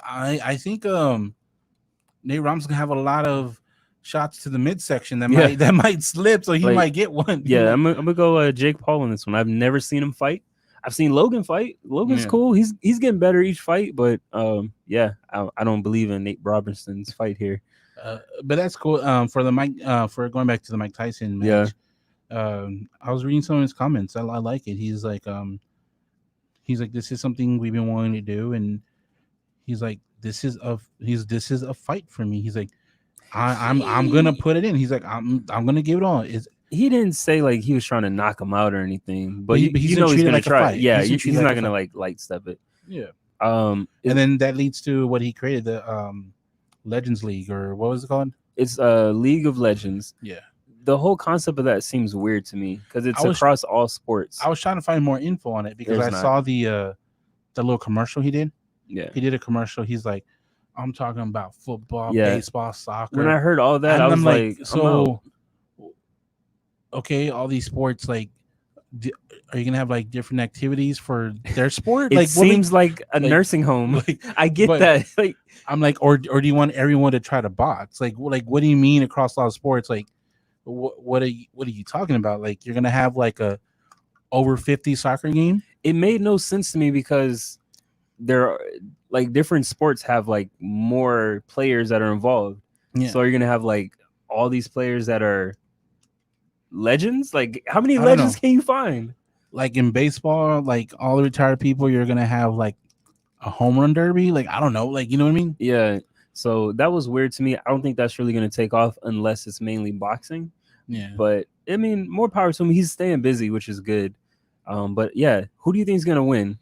I think Nate Robinson's gonna have a lot of shots to the midsection that might slip, so he might get one.
Yeah, I'm gonna go Jake Paul in this one. I've never seen him fight. I've seen Logan fight. Logan's cool. He's getting better each fight, but I don't believe in Nate Robinson's fight here.
But that's cool. For the Mike, for going back to the Mike Tyson match, I was reading some of his comments. I like it. He's like, this is something we've been wanting to do, and he's like, this is a fight for me. He's like, I'm gonna put it in. He's like, I'm gonna give it all.
He didn't say like he was trying to knock him out or anything, but he's gonna try. Yeah, he's not gonna like light step it.
Yeah. And then that leads to what he created, the Legends League, or what was it called?
It's League of Legends.
Yeah.
The whole concept of that seems weird to me because it's across all sports.
I was trying to find more info on it because I saw the little commercial he did.
Yeah.
He did a commercial. He's like, I'm talking about football, baseball, soccer.
When I heard all that, I was like,
so okay, all these sports, like, Are you gonna have like different activities for their sport?
It
Like
seems like a
like-
nursing home.
like,
I get
but-
that. Like,
I'm like, or do you want everyone to try to box? Like what do you mean across all sports? Like, what are you talking about? Like, you're gonna have like a over 50 soccer game?
it made no sense to me because there are like different sports have like more players that are involved.
Yeah.
So you're gonna have like all these players that are legends. Like, how many
I don't
legends
know.
can you find?
Like in baseball, like all the retired people, you're gonna have like a home run derby. Like, I don't know. Like, you know what I mean?
Yeah. So that was weird to me. I don't think that's really gonna take off unless it's mainly boxing.
Yeah.
But I mean, more power to him. He's staying busy, which is good. But yeah, who do you think is gonna win?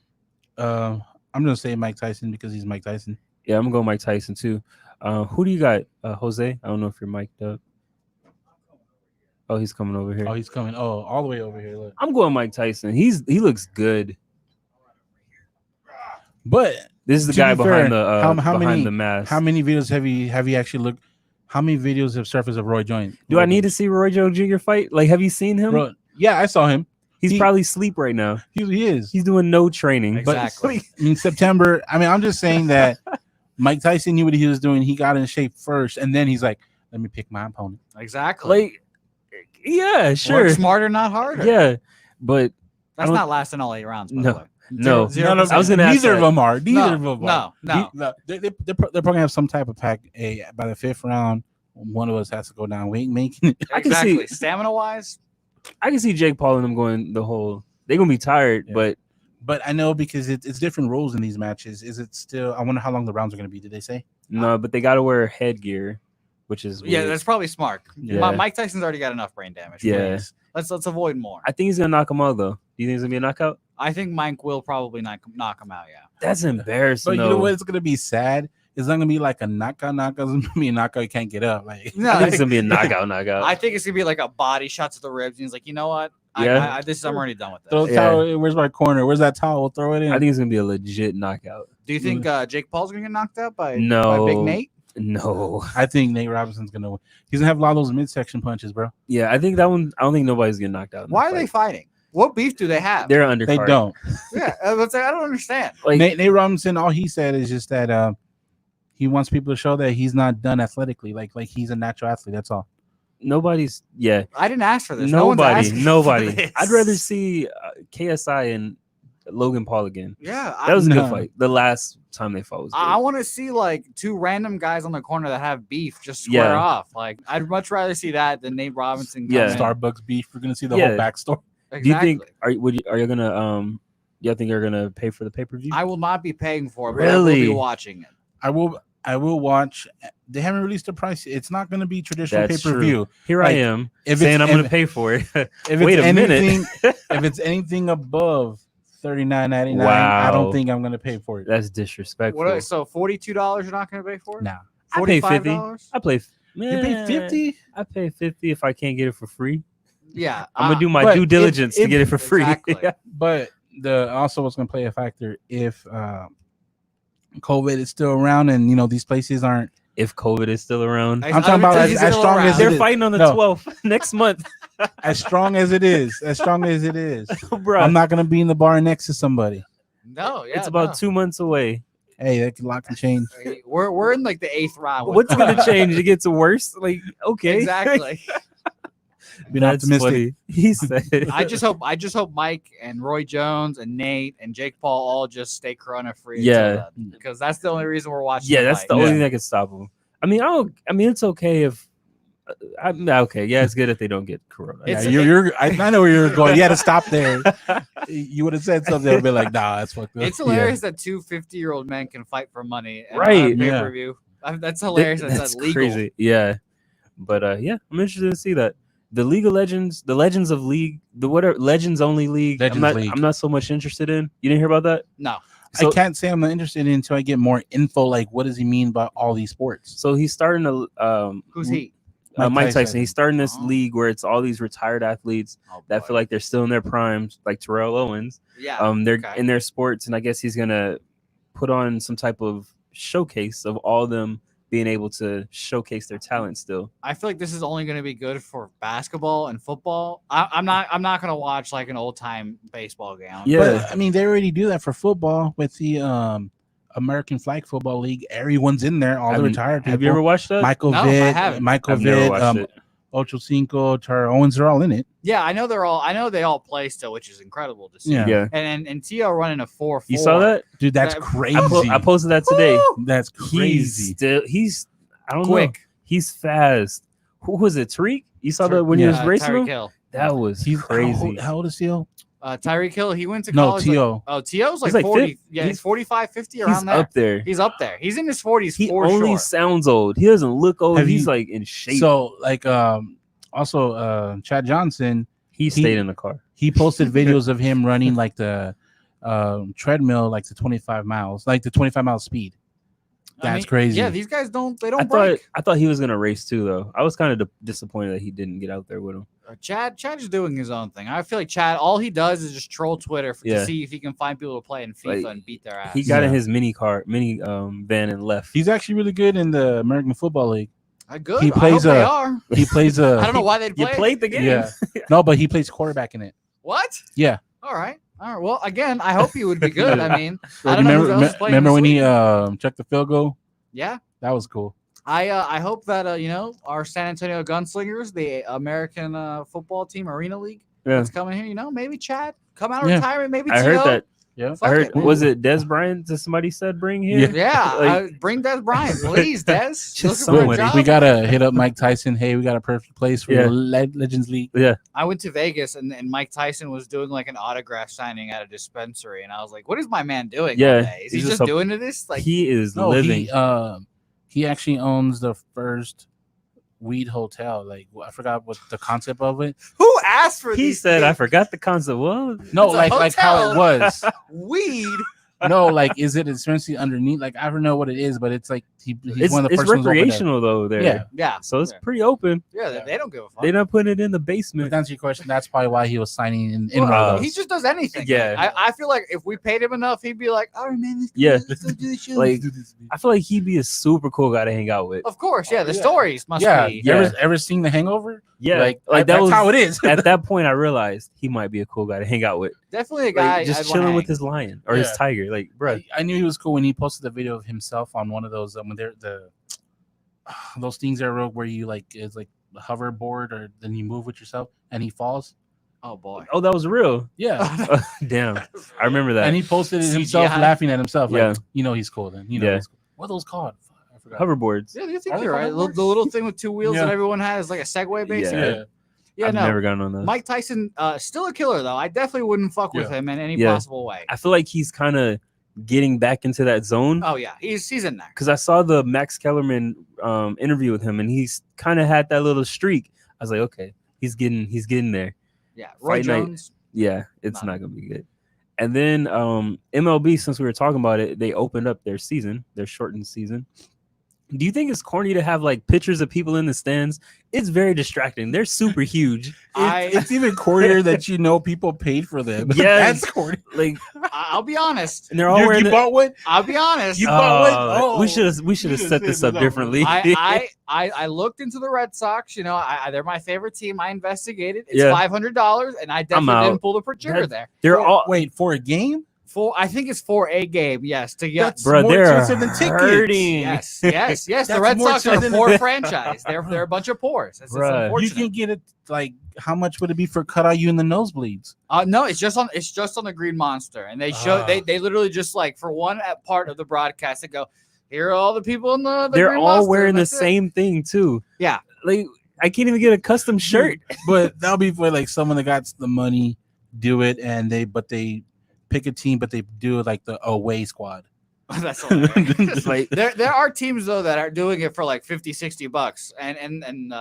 I'm gonna say Mike Tyson because he's Mike Tyson.
Yeah, I'm gonna go Mike Tyson too. Who do you got? Jose? I don't know if you're mic'd up. Oh, he's coming over here.
Oh, he's coming. Oh, all the way over here. Look.
I'm going Mike Tyson. He looks good.
But
This is the
To
guy
be fair,
behind the
how
behind
many-
the mask.
how many videos have you actually looked? How many videos have surfaced of Roy Jones?
Do I need to see Roy Jones Jr. fight? Like, have you seen him?
Bro, yeah, I saw him.
He's
he-
probably asleep right now.
He is.
He's doing no training.
Exactly.
I mean, September. I mean, I'm just saying that Mike Tyson knew what he was doing. He got in shape first, and then he's like, "Let me pick my opponent."
Exactly.
Like, yeah, sure.
Work smarter, not harder.
Yeah, but
That's
don't-
not lasting all 8 rounds. By
No.
the way.
No.
Zero
None of-
percent.
I was gonna ask
neither of
that.
them are. Neither of
No,
them are.
no.
They're probably gonna have some type of pack. By the 5th round, one of us has to go down. We ain't making it.
I can see-
Exactly. Stamina wise,
I can see Jake Paul and them going the whole. They're gonna be tired,
Yeah.
but
But I know because it's different rules in these matches. Is it still? I wonder how long the rounds are gonna be. Did they say?
no. But they gotta wear headgear, which is
yeah,
weird.
that's probably smart.
Yeah.
Mike Tyson's already got enough brain damage.
Yeah.
Please. Let's avoid more.
I think he's gonna knock him out though. Do you think it's gonna be a knockout?
I think Mike will probably knock him out. Yeah.
That's embarrassing.
But you
though.
know what? It's gonna be sad. It's not gonna be like a knockout. It's gonna be a knockout. You can't get up. Like
No,
I think it's gonna be a knockout.
I think it's gonna be like a body shot to the ribs. And he's like, you know what?
Yeah.
I'm already done with this.
throw the
Yeah.
towel. Where's my corner? Where's that towel? Throw it in.
I think it's gonna be a legit knockout.
Do you think Jake Paul's gonna get knocked out by
No.
Big Nate?
No.
I think Nate Robinson's gonna win. He's gonna have a lot of those midsection punches, bro.
Yeah, I think that one. I don't think nobody's getting knocked out. in
Why
that
are they
fight.
fighting? What beef do they have?
They're undercard.
They don't.
Yeah, I was like, I don't understand.
Like,
Nate Robinson, all he said is just that he wants people to show that he's not done athletically. Like he's a natural athlete. That's all.
nobody's. Yeah.
I didn't ask for this. No one's
Nobody.
asking for
Nobody.
this.
I'd rather see KSI and Logan Paul again.
Yeah,
That was a
No.
good fight. The last time they fought was good.
I want to see like two random guys on the corner that have beef just square
Yeah.
off. Like I'd much rather see that than Nate Robinson.
Yeah.
come in.
Starbucks beef. We're gonna see the
Yeah.
whole backstory.
Do you
Exactly.
think are you gonna you think you're gonna pay for the pay-per-view?
I will not be paying for it, but I will be
Really?
watching it.
I will watch. They haven't released a price. It's not gonna be traditional
That's
pay-per-view.
Here I
like,
am
If
saying
it's,
I'm gonna
if,
pay for it.
if
Wait
it's
a minute.
anything, if it's anything above $39.99, I
Wow.
don't think I'm gonna pay for it.
That's disrespectful.
So $42 you're not going to pay for it?
Nah.
I pay 50.
$45?
I play.
You pay 50?
I pay 50 if I can't get it for free.
Yeah.
I'm gonna do my
but
due
if-
diligence to
if-
get it for free.
Exactly.
But the also what's going to play a factor if COVID is still around and these places aren't.
If COVID is still around,
I-
I'm talking about
I-
as
he's
strong
still
as
around.
it
they're
is.
fighting on the
No.
12th next month,
As strong as it is,
bro.
I'm not going to be in the bar next to somebody.
No, yeah.
it's about
no.
2 months away.
Hey, that can lock and change.
We're in like the 8th round. with-
What's gonna change? It gets worse. Like, okay,
Exactly.
Being
That's
optimistic.
funny. He said,
I just hope Mike and Roy Jones and Nate and Jake Paul all just stay corona free.
Yeah.
because that's the only reason we're watching.
yeah,
the
that's
fight.
the only
Yeah.
thing that can stop him. I mean, I mean, it's okay if. Okay, yeah, it's good if they don't get corona.
Yeah,
It's-
I know where you're going. You had to stop there. You would have said something. I'd be like, nah, that's fucked up.
It's hilarious that two 50-year-old men can fight for money.
Right,
Pay
yeah.
per view. That's hilarious. That's legal.
crazy. Yeah, but yeah, I'm interested to see that. The League of Legends, the Legends of League, the whatever Legends Only League.
Legends
I'm not.
League.
I'm not so much interested in. You didn't hear about that?
No.
So,
I can't say I'm not interested until I get more info. Like, what does he mean by all these sports?
so he's starting to
Who's he?
Mike
Mike
Tyson.
Tyson. He's starting this
Oh.
league where it's all these retired athletes
Oh,
that
boy.
feel like they're still in their primes, like Terrell Owens.
Yeah.
They're
okay.
in their sports, and I guess he's gonna put on some type of showcase of all of them being able to showcase their talent still.
I feel like this is only going to be good for basketball and football. I'm not going to watch like an old time baseball game.
Yeah.
But I mean, they already do that for football with the American Flag Football League. Everyone's in there, all the retired people.
Have you ever watched that?
Michael
No, I haven't.
Vitt, Michael
I've never
Vitt,
watched it.
Ocho Cinco, Tara Owens, they're all in it.
Yeah, I know they all play still, which is incredible to see.
Yeah.
Yeah.
And T.O. running a 4-4.
You saw that?
Dude, that's
That-
crazy.
I posted that today.
Woo!
That's
He's
crazy.
he's I don't know.
Quick.
He's fast. Who was it? Tariq? You saw that when he was racing
Tyreek
him?
Hill.
That was
He's
crazy.
How old is Theo?
Tyreek Hill, he went to
No,
college.
T.O.
T.O.'s like
He's like
40.
fifth.
Yeah,
He's-
he's 45, 50
He's
around there.
up there.
He's up there. He's in his 40s
He
for
only
sure.
sounds old. He doesn't look old.
Have
He's
you-
like in shape.
So, like, also, Chad Johnson,
he stayed in the car.
he posted videos of him running like the treadmill, like the 25 miles, like the 25 mile speed.
I
That's
mean,
crazy.
Yeah, these guys don't
I
break.
thought he was gonna race too, though. I was kind of disappointed that he didn't get out there with him.
Chad is doing his own thing. I feel like Chad, all he does is just troll Twitter
Yeah.
to see if he can find people to play in FIFA
Like,
and beat their ass.
He got in
Yeah.
his mini van and left.
He's actually really good in the American Football League.
Good.
he
I hope
plays
they
a-
are.
He plays
I don't know why they'd
You
play.
played the game.
Yeah. No, but he plays quarterback in it.
What?
Yeah.
All right. Well, again, I hope he would be good. I mean,
So
I don't know who else is playing
remember
this
when he
league.
checked the field goal?
Yeah.
That was cool.
I hope that our San Antonio Gunslingers, the American football team Arena League,
Yeah.
that's coming here. Maybe Chad come out of
Yeah.
retirement. Maybe
I heard
T.O.
that.
Yeah.
Fuck
I heard.
it, man.
Was it Des Bryant that somebody said bring here?
Yeah,
Like-
bring Des Bryant, please, Des.
Just
Looking for a
somebody.
job?
We gotta hit up Mike Tyson. Hey, we got a perfect place for
Yeah.
the Legends League.
Yeah.
I went to Vegas and Mike Tyson was doing like an autograph signing at a dispensary, and I was like, "What is my man doing?
Yeah,
all day? Is he
he's
just
just a-
doing this? Like,
He is
No,
living.
he actually owns the first weed hotel. Like I forgot what the concept of it.
who asked for
He
these
said, "I
things?
forgot the concept." Well,
No,
It's a
like how
hotel.
it was.
weed?"
No, like is it essentially underneath? Like I don't know what it is, but it's like he's
it's
one of the
it's
first ones over there.
recreational though. There.
Yeah.
Yeah,
So it's
yeah,
pretty open.
they don't give a fuck.
They're not putting it in the
But
basement.
to answer your question, that's probably why he was signing in one
Well,
of
He
those.
just does anything.
Yeah.
I feel like if we paid him enough, he'd be like, "All right, man,
Yeah.
let's go do the show."
Like, I feel like he'd be a super cool guy to hang out with.
of course, yeah. The
Yeah.
stories must
yeah,
be.
you ever seen The Hangover?
Yeah,
like
that
that's
was
how it is.
At that point, I realized he might be a cool guy to hang out with.
Definitely a guy.
Like, just
I'd wanna
chilling with
hang.
his lion or his
Yeah.
tiger. Like, bro,
I knew he was cool when he posted the video of himself on one of those when they're those things that are where you like it's like a hoverboard or then you move with yourself and he falls.
Oh boy.
oh, that was real.
Yeah,
Damn, I remember that.
and he posted it himself,
CGI.
laughing at himself. Like,
Yeah.
he's cool. Then
Yeah.
he's cool. What are those called? Fuck, I forgot.
Hoverboards.
Yeah, you think
Are they
you're right.
hoverboards?
The little thing with two wheels that
Yeah.
everyone has, like a Segway, basically.
Yeah.
Yeah,
I've
no.
never gotten on those.
Mike Tyson, still a killer though. I definitely wouldn't fuck with
Yeah.
him in any
Yeah.
possible way.
I feel like he's kind of getting back into that zone
Oh yeah, he's in there.
because I saw the Max Kellerman interview with him, and he's kind of had that little streak. I was like, okay, he's getting there.
Yeah, Roy
Fight night.
Jones.
Yeah, it's
Nah.
not gonna be good. And then MLB, since we were talking about it, they opened up their shortened season. Do you think it's corny to have like pictures of people in the stands? It's very distracting. They're super huge.
It's even cornier that people paid for them.
Yeah.
That's corny.
Like,
I'll be honest.
and they're all wearing.
You bought one?
I'll be honest.
You bought one? Oh.
We should have
You
set
should've
this
said
up
this
differently.
I looked into the Red Sox. You know, they're my favorite team. I investigated. It's
Yeah.
$500, and I definitely
out.
didn't pull the trigger there.
They're all,
Wait for a game.
I think it's for a game. Yes, to get.
That's
bro.
more
They're
expensive than tickets.
hurting.
Yes. The
That's
Red
more
Sox are a
expensive
poor
than-
franchise. They're a bunch of poors. It's
Bruh.
You
unfortunate.
can get it like how much would it be for cut out you in the nosebleeds?
No, it's just on the Green Monster, and they show
Ah.
they literally just like for one part of the broadcast they go, here are all the people in the
They're
Green
all
Monster,
wearing
and
the
that's it."
same thing too.
Yeah.
Like I can't even get a custom shirt.
But that'll be for like someone that got the money, do it, and they pick a team, but they do it like the away squad.
That's hilarious.
Like
there are teams though that are doing it for like $50-$60, and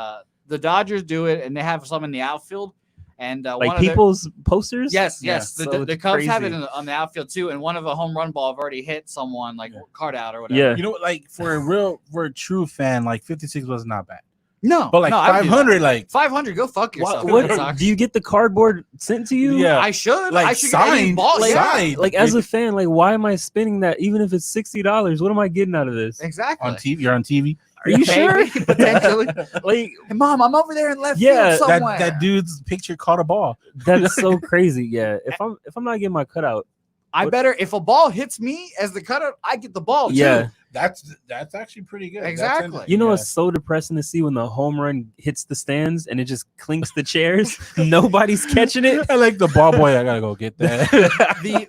the Dodgers do it, and they have some in the outfield, and one
like
of their-
people's posters.
Yes.
Yeah,
The,
so
the
it's
Cubs have it
crazy.
on the outfield too, and one of a home run ball have already hit someone like
Yeah.
card out or whatever.
Yeah.
You know, like for a true fan, like 56 was not bad.
No,
But like
no, I'd do that.
500, like
500, go fuck yourself.
What
Red Sox.
do you get the cardboard sent to you?
Yeah.
I should.
Like,
I should get any
signed,
ball.
like,
Yeah,
signed.
Like as a fan, like why am I spending that? Even if it's $60, what am I getting out of this?
exactly.
on TV. You're on TV.
Are you sure?
Maybe, potentially.
Like
Hey, Mom, I'm over there in left
Yeah,
field
That
somewhere.
that dude's picture caught a ball.
that's so crazy. Yeah, if I'm not getting my cutout,
I
what-
better if a ball hits me as the cutout, I get the ball too.
yeah.
That's actually pretty good.
Exactly.
You know, it's so depressing to see when the home run hits the stands and it just clinks the chairs. Nobody's catching it.
I like the ball boy. I gotta go get that.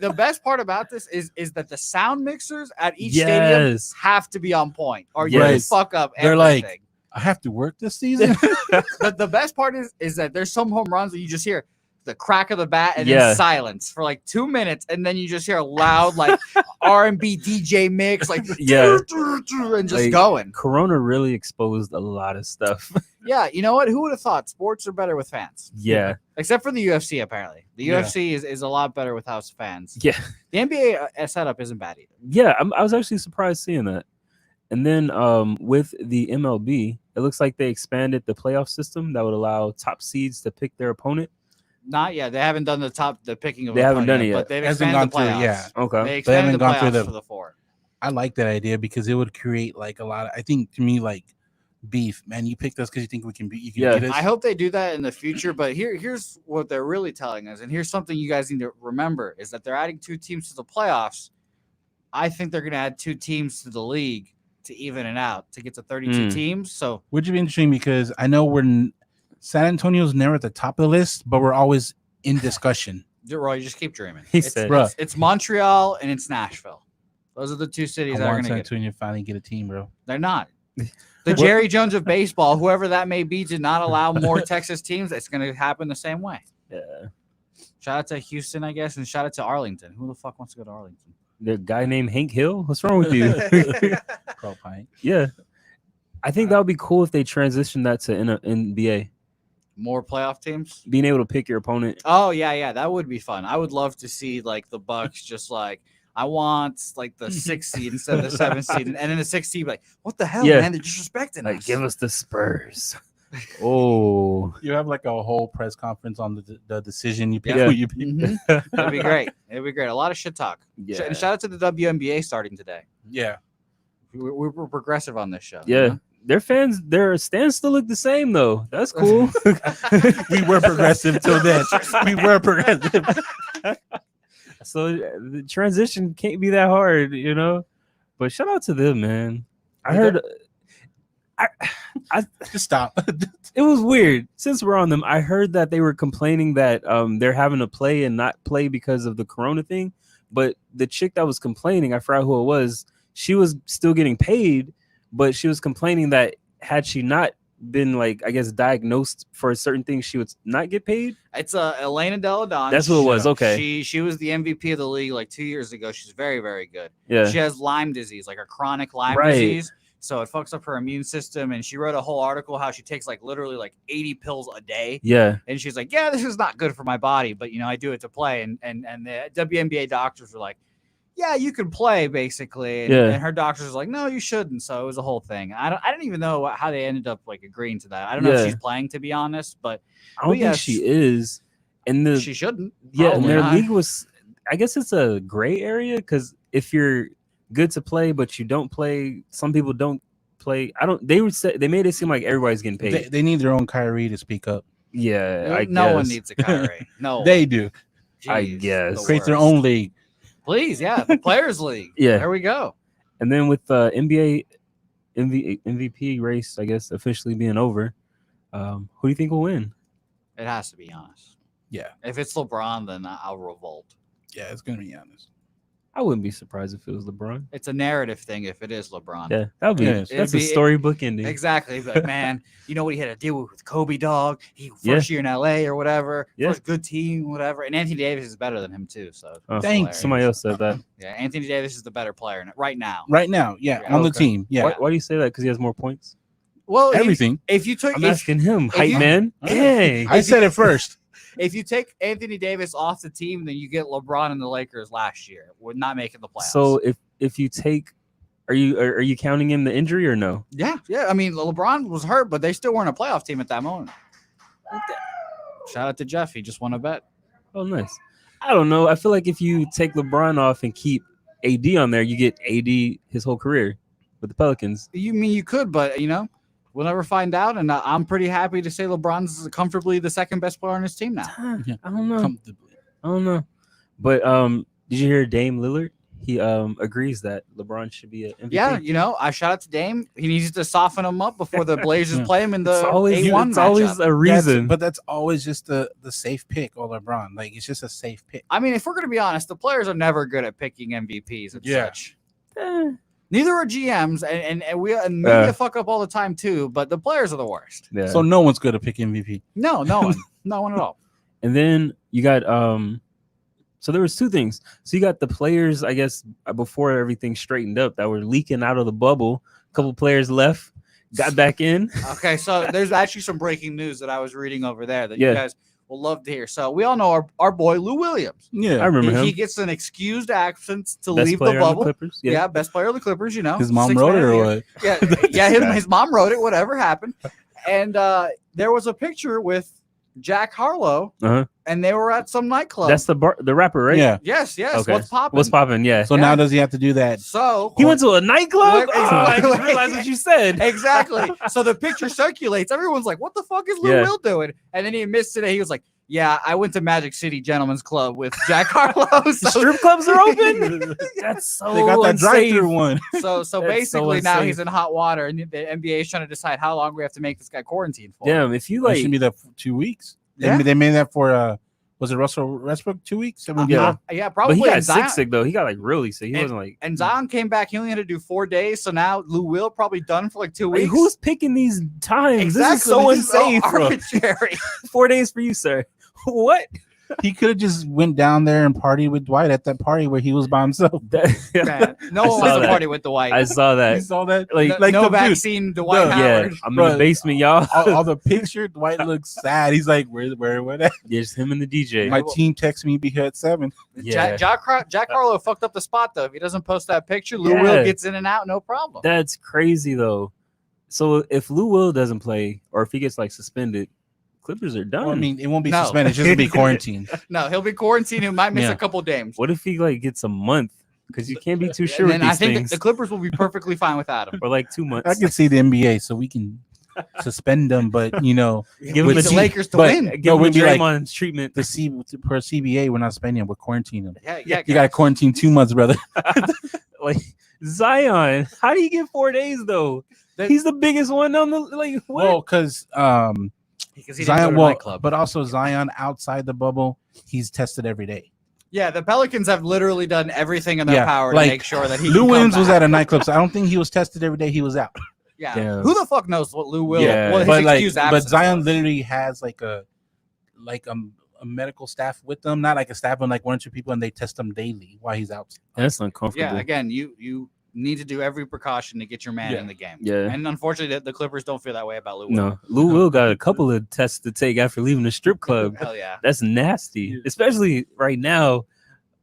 The best part about this is that the sound mixers at each stadium
Yes.
have to be on point, or you
Yes.
fuck up
They're
everything.
like, I have to work this season.
The best part is that there's some home runs that you just hear the crack of the bat and
Yeah.
then silence for like 2 minutes, and then you just hear a loud like R&B DJ mix, like
Yeah.
and just
Like,
going.
Corona really exposed a lot of stuff.
Yeah, you know what? Who would have thought sports are better with fans?
Yeah.
Except for the UFC, apparently. The
Yeah.
UFC is a lot better with house fans.
Yeah.
The NBA setup isn't bad either.
Yeah. I was actually surprised seeing that. And then with the MLB, it looks like they expanded the playoff system that would allow top seeds to pick their opponent.
Not yet. They haven't done the picking of.
They haven't
opponent
done it
but
yet.
they've
Hasn't
expanded the
gone
playoffs.
through, yeah.
Okay.
They expanded
haven't
the
gone through
playoffs
the-
for the 4.
I like that idea because it would create like a lot. I think to me, like beef, man. You picked us because you think we can beat. You can
Yeah.
beat us.
I hope they do that in the future. But here's what they're really telling us, and here's something you guys need to remember: is that they're adding 2 teams to the playoffs. I think they're going to add 2 teams to the league to even it out to get to 32
Mm.
teams. So
Which would be interesting because I know San Antonio's never at the top of the list, but we're always in discussion.
Roy, just keep dreaming.
He
It's,
said-
Bruh.
it's Montreal and it's Nashville. Those are the 2 cities
I
that are
want
going
San
to get it.
Antonio to finally get a team, bro.
They're not. The Jerry Jones of baseball, whoever that may be, did not allow more Texas teams. It's going to happen the same way.
Yeah.
Shout out to Houston, I guess, and shout out to Arlington. Who the fuck wants to go to Arlington?
The guy named Hank Hill. What's wrong with you?
Carl Pine.
Yeah. I think that would be cool if they transition that to NBA.
More playoff teams?
Being able to pick your opponent.
Oh, yeah. That would be fun. I would love to see, like, the Bucks just like, I want, like, the 6th seed instead of the 7th seed. And then the 6th seed, like, what the hell,
Yeah.
man? They're disrespecting
Like,
us.
give us the Spurs. Oh.
You have like a whole press conference on the decision you pick.
Yeah.
Who you pick.
Mhm. That'd be great. It'd be great. A lot of shit talk.
Yeah.
And shout out to the WNBA starting today.
Yeah.
We're progressive on this show. you
Yeah.
know?
Their fans, their stands still look the same though. That's cool.
We were progressive till then. We were progressive.
So the transition can't be that hard, you know. But shout out to them, man. I heard
Just stop.
it was weird. Since we're on them, I heard that they were complaining that they're having to play and not play because of the corona thing. But the chick that was complaining, I forgot who it was, she was still getting paid, but she was complaining that had she not been, like, I guess, diagnosed for a certain thing, she would not get paid.
It's Elena Delle Donne.
That's what it was. Okay.
She was the MVP of the league like 2 years ago. She's very, very good.
Yeah.
She has Lyme disease, like a chronic Lyme
Right.
disease. So it fucks up her immune system. And she wrote a whole article how she takes like literally like 80 pills a day.
Yeah.
And she's like, yeah, this is not good for my body, but you know, I do it to play. And the WNBA doctors were like, yeah, you can play basically. And,
Yeah.
and her doctors were like, no, you shouldn't. So it was a whole thing. I don't even know how they ended up like agreeing to that. I don't know if
Yeah.
she's playing, to be honest, but
I don't
yeah,
think she is. And the
she shouldn't.
yeah, and
Probably
their
not.
league was, I guess it's a gray area because if you're good to play but you don't play, some people don't play. They made it seem like everybody's getting paid.
They need their own Kyrie to speak up.
Yeah,
No one
guess.
needs a Kyrie. No,
They do.
I
Jeez,
guess.
the
Create their
worst.
own league.
Please, yeah, the Players League.
Yeah.
There we go.
And then with the NBA MVP race, I guess officially being over, who do you think will win?
It has to be honest.
Yeah.
If it's LeBron, then I'll revolt.
Yeah, it's gonna be honest.
I wouldn't be surprised if it was LeBron.
It's a narrative thing if it is LeBron.
Yeah, that would be.
Yes.
That's
It'd
a
be-
storybook ending.
Exactly. But man, you know what he had to deal with Kobe, dog. He
Yeah.
first year in LA or whatever.
Yeah.
First good team, whatever. And Anthony Davis is better than him too. So
Oh,
it's
Thanks.
hilarious.
Somebody else said that.
Yeah, Anthony Davis is the better player right now.
Right now, yeah,
Yeah,
on the
okay.
team. Yeah.
Why do you say that? Because he has more points.
Well,
Everything.
If you took
I'm
if,
asking him,
if
hype
you-
man. Hey,
I said it first.
if you take Anthony Davis off the team, then you get LeBron and the Lakers last year. We're not making the playoffs.
so if you take are you counting in the injury or no?
Yeah. I mean, LeBron was hurt, but they still weren't a playoff team at that moment. Shout out to Jeff. He just won a bet.
Oh, nice. I don't know. I feel like if you take LeBron off and keep AD on there, you get AD his whole career with the Pelicans.
You could, but we'll never find out. And I'm pretty happy to say LeBron's comfortably the second best player on his team now.
I don't know.
Comfortably.
I don't know. But did you hear Dame Lillard? He agrees that LeBron should be an MVP.
Yeah, I shout out to Dame. He needs to soften him up before the Blazers play him in the
It's always,
A1
it's always
matchup.
a reason.
But that's always just the safe pick, or LeBron. Like, it's just a safe pick.
I mean, if we're going to be honest, the players are never good at picking MVPs and
Yeah.
such.
Eh,
Neither are GMs, and media fuck up all the time too. But the players are the worst.
yeah.
So no one's good to pick MVP.
No one at all.
And then you got so there was two things. So you got the players, I guess, before everything straightened up, that were leaking out of the bubble. A couple players left, got back in.
Okay, so there's actually some breaking news that I was reading over there that
Yeah.
you guys will love to hear. So we all know our boy Lou Williams.
Yeah,
I remember
He
him.
gets an excused absence to
Best
leave the
player on
bubble.
Clippers.
Yeah. Best player of the Clippers.
his mom
Sixth
wrote
man
it
of the
or
year.
what?
Yeah, his mom wrote it. Whatever happened, and there was a picture with Jack Harlow,
Uh-huh.
and they were at some nightclub.
That's the rapper, right?
Yeah.
Yes.
Okay.
What's popping?
What's popping? Yeah.
So
Yeah.
now does he have to do that?
So
He went to a nightclub.
Wait,
Oh, I just
wait.
realized what you said.
Exactly. So the picture circulates. Everyone's like, "What the fuck is Lou
Yeah.
Will doing?" And then he admits today he was like, "Yeah, I went to Magic City Gentlemen's Club with Jack Harlow."
The
So,
strip clubs are open. That's so
They got that
unsafe.
drive-through one.
so
so
basically now
unsafe.
he's in hot water, and the NBA is trying to decide how long we have to make this guy quarantine for.
Damn, if you
That
like,
should be that for 2 weeks.
Yeah.
They made that for was it Russell Westbrook 2 weeks?
Yeah.
Yeah,
but
probably.
he
And
got
Zion,
sick. Though he got like really sick. He wasn't like.
and Zion came back. He only had to do 4 days. So now Lou Will probably done for like 2
Like,
weeks.
who's picking these times?
exactly?
This is so
This is so
unsafe. bro.
arbitrary.
4 days for you, sir. What?
He could have just went down there and partied with Dwight at that party where he was by himself.
That-
Man, no
I
one
saw
wants to
that.
party with the white.
I saw
You
that.
saw that?
Like,
no
the dude,
vaccine, Dwight
Bro,
yeah,
Howard.
I'm in
Bro,
the basement, y'all.
all the picture, Dwight looks sad. He's like, where at?
Just him and the DJ.
My team texted me be here at 7.
Yeah.
Jack Harlow fucked up the spot though. If he doesn't post that picture, Lou
Yeah.
Will gets in and out, no problem.
That's crazy though. So if Lou Will doesn't play, or if he gets like suspended, Clippers are done.
Well, I mean, it won't be
No.
suspended. It's just gonna be quarantined.
No, he'll be quarantined. He might miss
Yeah.
a couple games.
what if he like gets a month? Because you can't be too sure
And
with
then I
these
think
things.
the Clippers will be perfectly fine without him.
For like 2 months.
I can see the NBA, so we can suspend them. But
give
Give
him
the
a G-
Lakers to
but-
win.
give
No,
him a
we'd be like-
Draymond treatment.
per CBA, we're not spending them. We're quarantining them.
Yeah.
You got to quarantine 2 months, brother.
Like Zion, how do you get 4 days though?
That-
He's the biggest one on the like. What?
Well, because
Because he didn't go
Zion,
to
well,
nightclub.
but also Zion outside the bubble, he's tested every day.
Yeah, the Pelicans have literally done everything in their
Yeah,
power
like,
to make sure that he.
Lou
can come
Williams was
back.
at a nightclub, so I don't think he was tested every day. He was out.
Yeah.
Damn.
Who the fuck knows what Lou Will?
Yeah.
What his
but
excused
but
absence
Zion
was.
literally has like a medical staff with them, not like a staff, but like 1 or 2 people, and they test him daily while he's out.
That's uncomfortable.
Yeah, again, you need to do every precaution to get your man
Yeah.
in the game.
Yeah.
And unfortunately, the Clippers don't feel that way about Lou Will.
No, Lou Will got a couple of tests to take after leaving the strip club.
Hell yeah.
That's nasty, especially right now.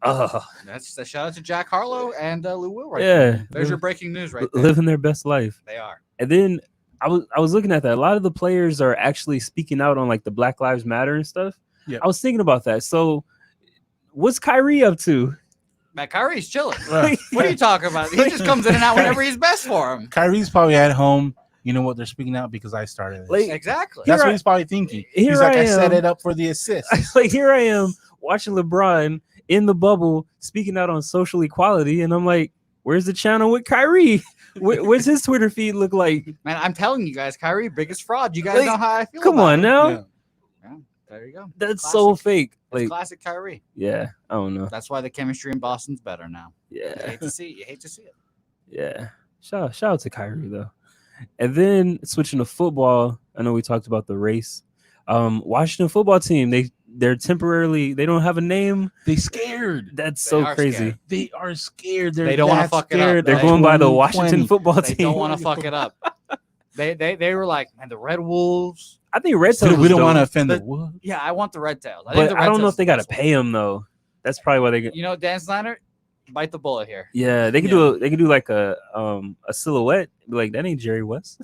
That's a shout out to Jack Harlow and Lou Will right
Yeah.
there. There's your breaking news right there.
Living their best life.
They are.
And then I was looking at that. A lot of the players are actually speaking out on like the Black Lives Matter and stuff.
Yeah.
I was thinking about that. So what's Kyrie up to?
Man, Kyrie's chilling.
Right.
What are you talking about? He just comes in and out whenever he's best for him.
Kyrie's probably at home. You know what? They're speaking out because I started this.
Like,
Exactly.
That's
Here
what
I-
he's probably thinking.
here
He's like,
I
I set
am.
it up for the assist.
Like here I am watching LeBron in the bubble speaking out on social equality, and I'm like, where's the channel with Kyrie? What's his Twitter feed look like?
Man, I'm telling you guys, Kyrie, biggest fraud. You guys
Like,
know how I feel.
Come
about
on
him.
now.
Yeah.
There you go.
That's so
Classic.
fake.
It's
Like,
classic Kyrie.
yeah, I don't know.
That's why the chemistry in Boston's better now. You
Yeah,
hate to see it. You hate to see it.
yeah. Shout out to Kyrie though. And then switching to football, I know we talked about the race. Washington football team, they're temporarily, they don't have a name.
They scared.
That's
They
so
are
crazy.
scared.
They are scared.
They don't wanna
that
fuck it up.
scared.
They're
Right.
going by the
2020.
Washington football
They
team.
don't want to fuck it up. They were like, man, the Red Wolves.
I think Red
So
Tails
we don't
dope,
want to offend the
But-
Wolves.
Yeah, I want the Red Tails.
but I don't know if they got to pay him though. That's probably why they get.
You know, Dan Snyder, bite the bullet here.
Yeah, they could do they could do like a silhouette. Be like, that ain't Jerry West.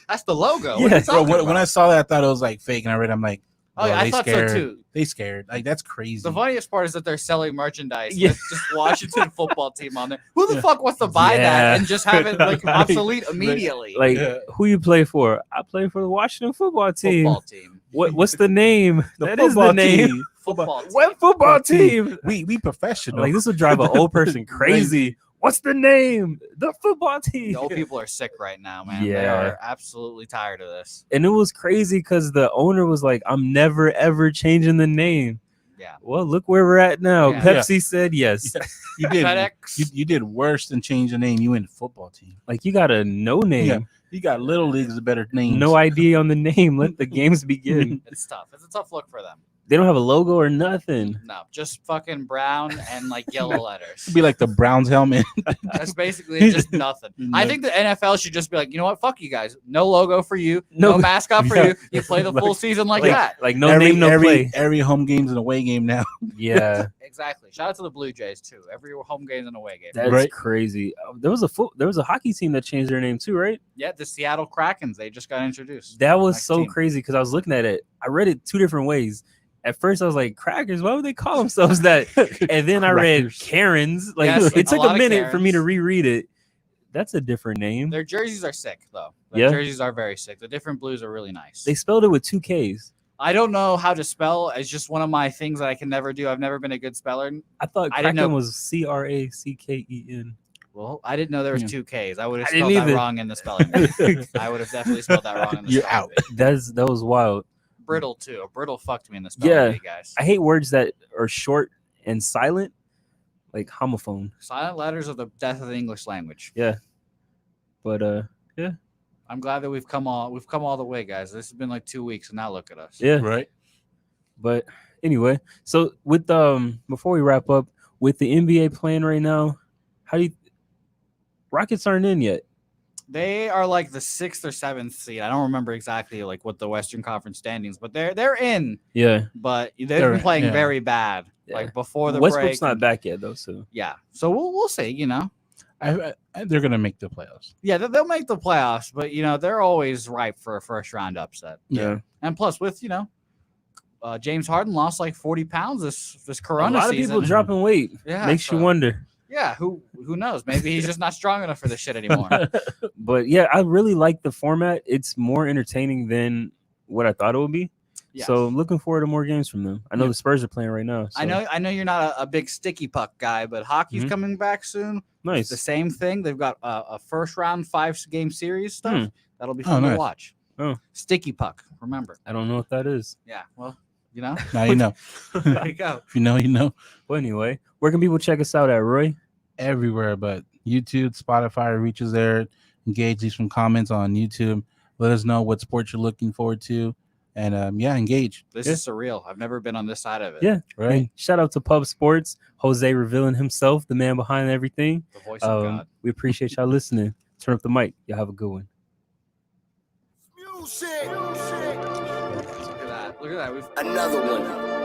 That's the logo. What
Yeah.
are you
Bro,
talking
when
about?
I saw that, I thought it was like fake, and I read, I'm like,
Oh, yeah,
bro,
I
they
thought
scared.
so too.
They scared. Like that's crazy.
The funniest part is that they're selling merchandise
Yeah.
with just Washington football team on there. Who the fuck wants to buy
Yeah.
that and just have it like
Like-
obsolete immediately?
Like,
Yeah.
who you play for? I play for the Washington football team.
football team.
What's the name? That is the
football
name.
team.
Football team.
What football team?
We professional.
Like, this would drive an old person crazy. What's the name? The football team.
The old people are sick right now, man. They
Yeah.
are absolutely tired of this.
And it was crazy because the owner was like, I'm never ever changing the name.
Yeah.
Well, look where we're at now.
Yeah.
Pepsi said yes.
you did.
FedEx.
You did worse than change the name. You in the football team.
Like, you got a no name.
Yeah. You got little leagues of better names.
No ID on the name. Let the games begin.
It's tough. It's a tough look for them.
They don't have a logo or nothing.
No, just fucking brown and like yellow letters.
It'd be like the Browns helmet.
That's basically just nothing. I think the NFL should just be like, you know what? Fuck you guys. No logo for you. No,
No-
mascot for
Yeah.
you. You play the full season like
Like,
that.
like no name, no play.
Every home game's an away game now.
Yeah,
Exactly. Shout out to the Blue Jays too. Every home game and away game.
that's
Right.
crazy. There was a hockey team that changed their name too, right?
Yeah, the Seattle Krakens. They just got introduced.
That was
Nice
so
team.
crazy because I was looking at it. I read it two different ways. At first, I was like, "Crackers, why would they call themselves that?" And then I read
Crackers.
Karens. Like,
Yes, a
it took
lot
a
of
minute for me to
Karens.
reread it. That's a different name.
Their jerseys are sick though. Their
Yeah?
jerseys are very sick. The different blues are really nice.
They spelled it with two Ks.
I don't know how to spell. It's just one of my things that I can never do. I've never been a good speller.
I thought
I didn't
Kraken
know-
was Cracken.
Well, I didn't know there was
Yeah.
two Ks. I would have
I didn't
spelled that
either.
wrong in the spelling bee. I would have definitely spelled that wrong in the
You're
spelling
out.
bee.
That was wild.
Brittle too. Brittle fucked me in the spelling
Yeah.
bee, guys.
I hate words that are short and silent, like homophone.
Silent letters are the death of the English language.
But
I'm glad that we've come all the way, guys. This has been like 2 weeks, and now look at us.
yeah.
Right.
But anyway, so with before we wrap up with the NBA playing right now, how do you Rockets aren't in yet?
They are like the 6th or 7th seed. I don't remember exactly like what the Western Conference standings, but they're in.
Yeah.
But they've
They're-
been playing
yeah.
very bad.
Yeah.
Like before the
Westbrook's
break.
not back yet though, so
Yeah. So we'll see. You know.
They're gonna make the playoffs.
Yeah, they'll make the playoffs, but you know they're always ripe for a first round upset.
yeah.
And plus, with James Harden lost like 40 pounds this
A
Corona
lot of
season.
people dropping weight.
Yeah,
Makes you
so-
wonder.
Yeah, who knows? Maybe he's just not strong enough for this shit anymore.
But yeah, I really like the format. It's more entertaining than what I thought it would be.
Yes.
So I'm looking forward to more games from them. I know
Yeah.
the Spurs are playing right now.
I know you're not a big sticky puck guy, but hockey's
Mhm.
coming back soon.
Nice.
The same thing. They've got a first round 5-game series stuff.
Hmm.
That'll be
Oh,
fun to
nice.
watch.
Oh.
Sticky puck. Remember?
I don't know what that is.
Yeah. Well, you know.
Now you know.
There you go.
If you know, you know.
But anyway, where can people check us out at, Roy?
Everywhere, but YouTube, Spotify, reaches there. Engage, leave some comments on YouTube. Let us know what sports you're looking forward to, and engage.
This
Yeah.
is surreal. I've never been on this side of it.
Yeah.
Right.
And shout out to Pub Sports, Jose revealing himself, the man behind everything.
The voice of God.
We appreciate y'all listening. Turn up the mic. Y'all have a good one.
Look at that. Look at that.
Another one.